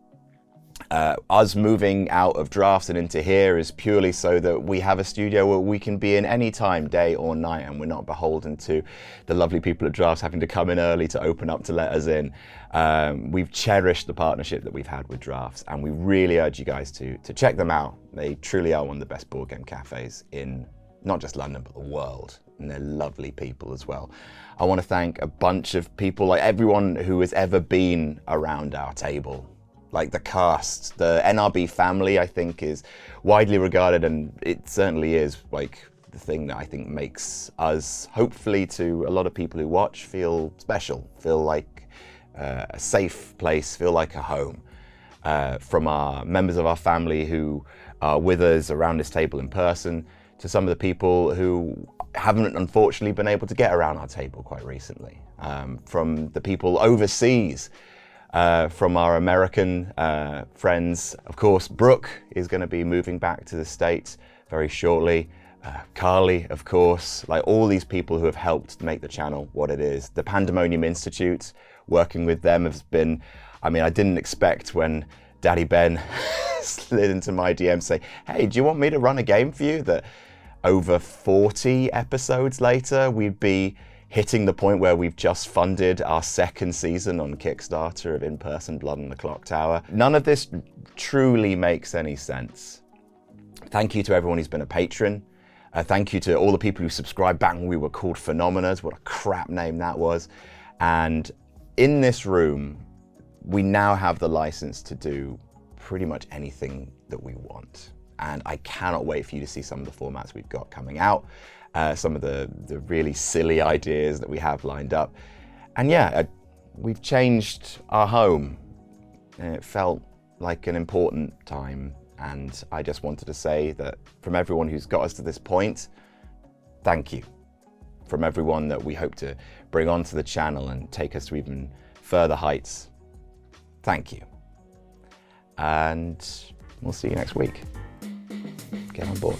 Us moving out of Drafts and into here is purely so that we have a studio where we can be in any time, day or night, and we're not beholden to the lovely people at Drafts having to come in early to open up to let us in. We've cherished the partnership that we've had with Drafts, and we really urge you guys to check them out. They truly are one of the best board game cafes in not just London, but the world. And they're lovely people as well. I want to thank a bunch of people, like everyone who has ever been around our table. Like the cast, the NRB family, I think, is widely regarded, and it certainly is like the thing that I think makes us, hopefully to a lot of people who watch, feel special, feel like a safe place, feel like a home. From our members of our family who are with us around this table in person, to some of the people who haven't unfortunately been able to get around our table quite recently. From the people overseas, from our American friends. Of course, Brooke is going to be moving back to the States very shortly. Carly, of course, like all these people who have helped make the channel what it is. The Pandemonium Institute, working with them has been, I mean, I didn't expect when Daddy Ben slid into my DM say, hey, do you want me to run a game for you? That over 40 episodes later, we'd be hitting the point where we've just funded our second season on Kickstarter of In-Person Blood on the Clock Tower. None of this truly makes any sense. Thank you to everyone who's been a patron. Thank you to all the people who subscribed back when we were called Phenomenas. What a crap name that was. And in this room, we now have the license to do pretty much anything that we want. And I cannot wait for you to see some of the formats we've got coming out. Some of the really silly ideas that we have lined up. And yeah, we've changed our home. And it felt like an important time. And I just wanted to say that from everyone who's got us to this point, thank you. From everyone that we hope to bring onto the channel and take us to even further heights, thank you. And we'll see you next week. Get on board.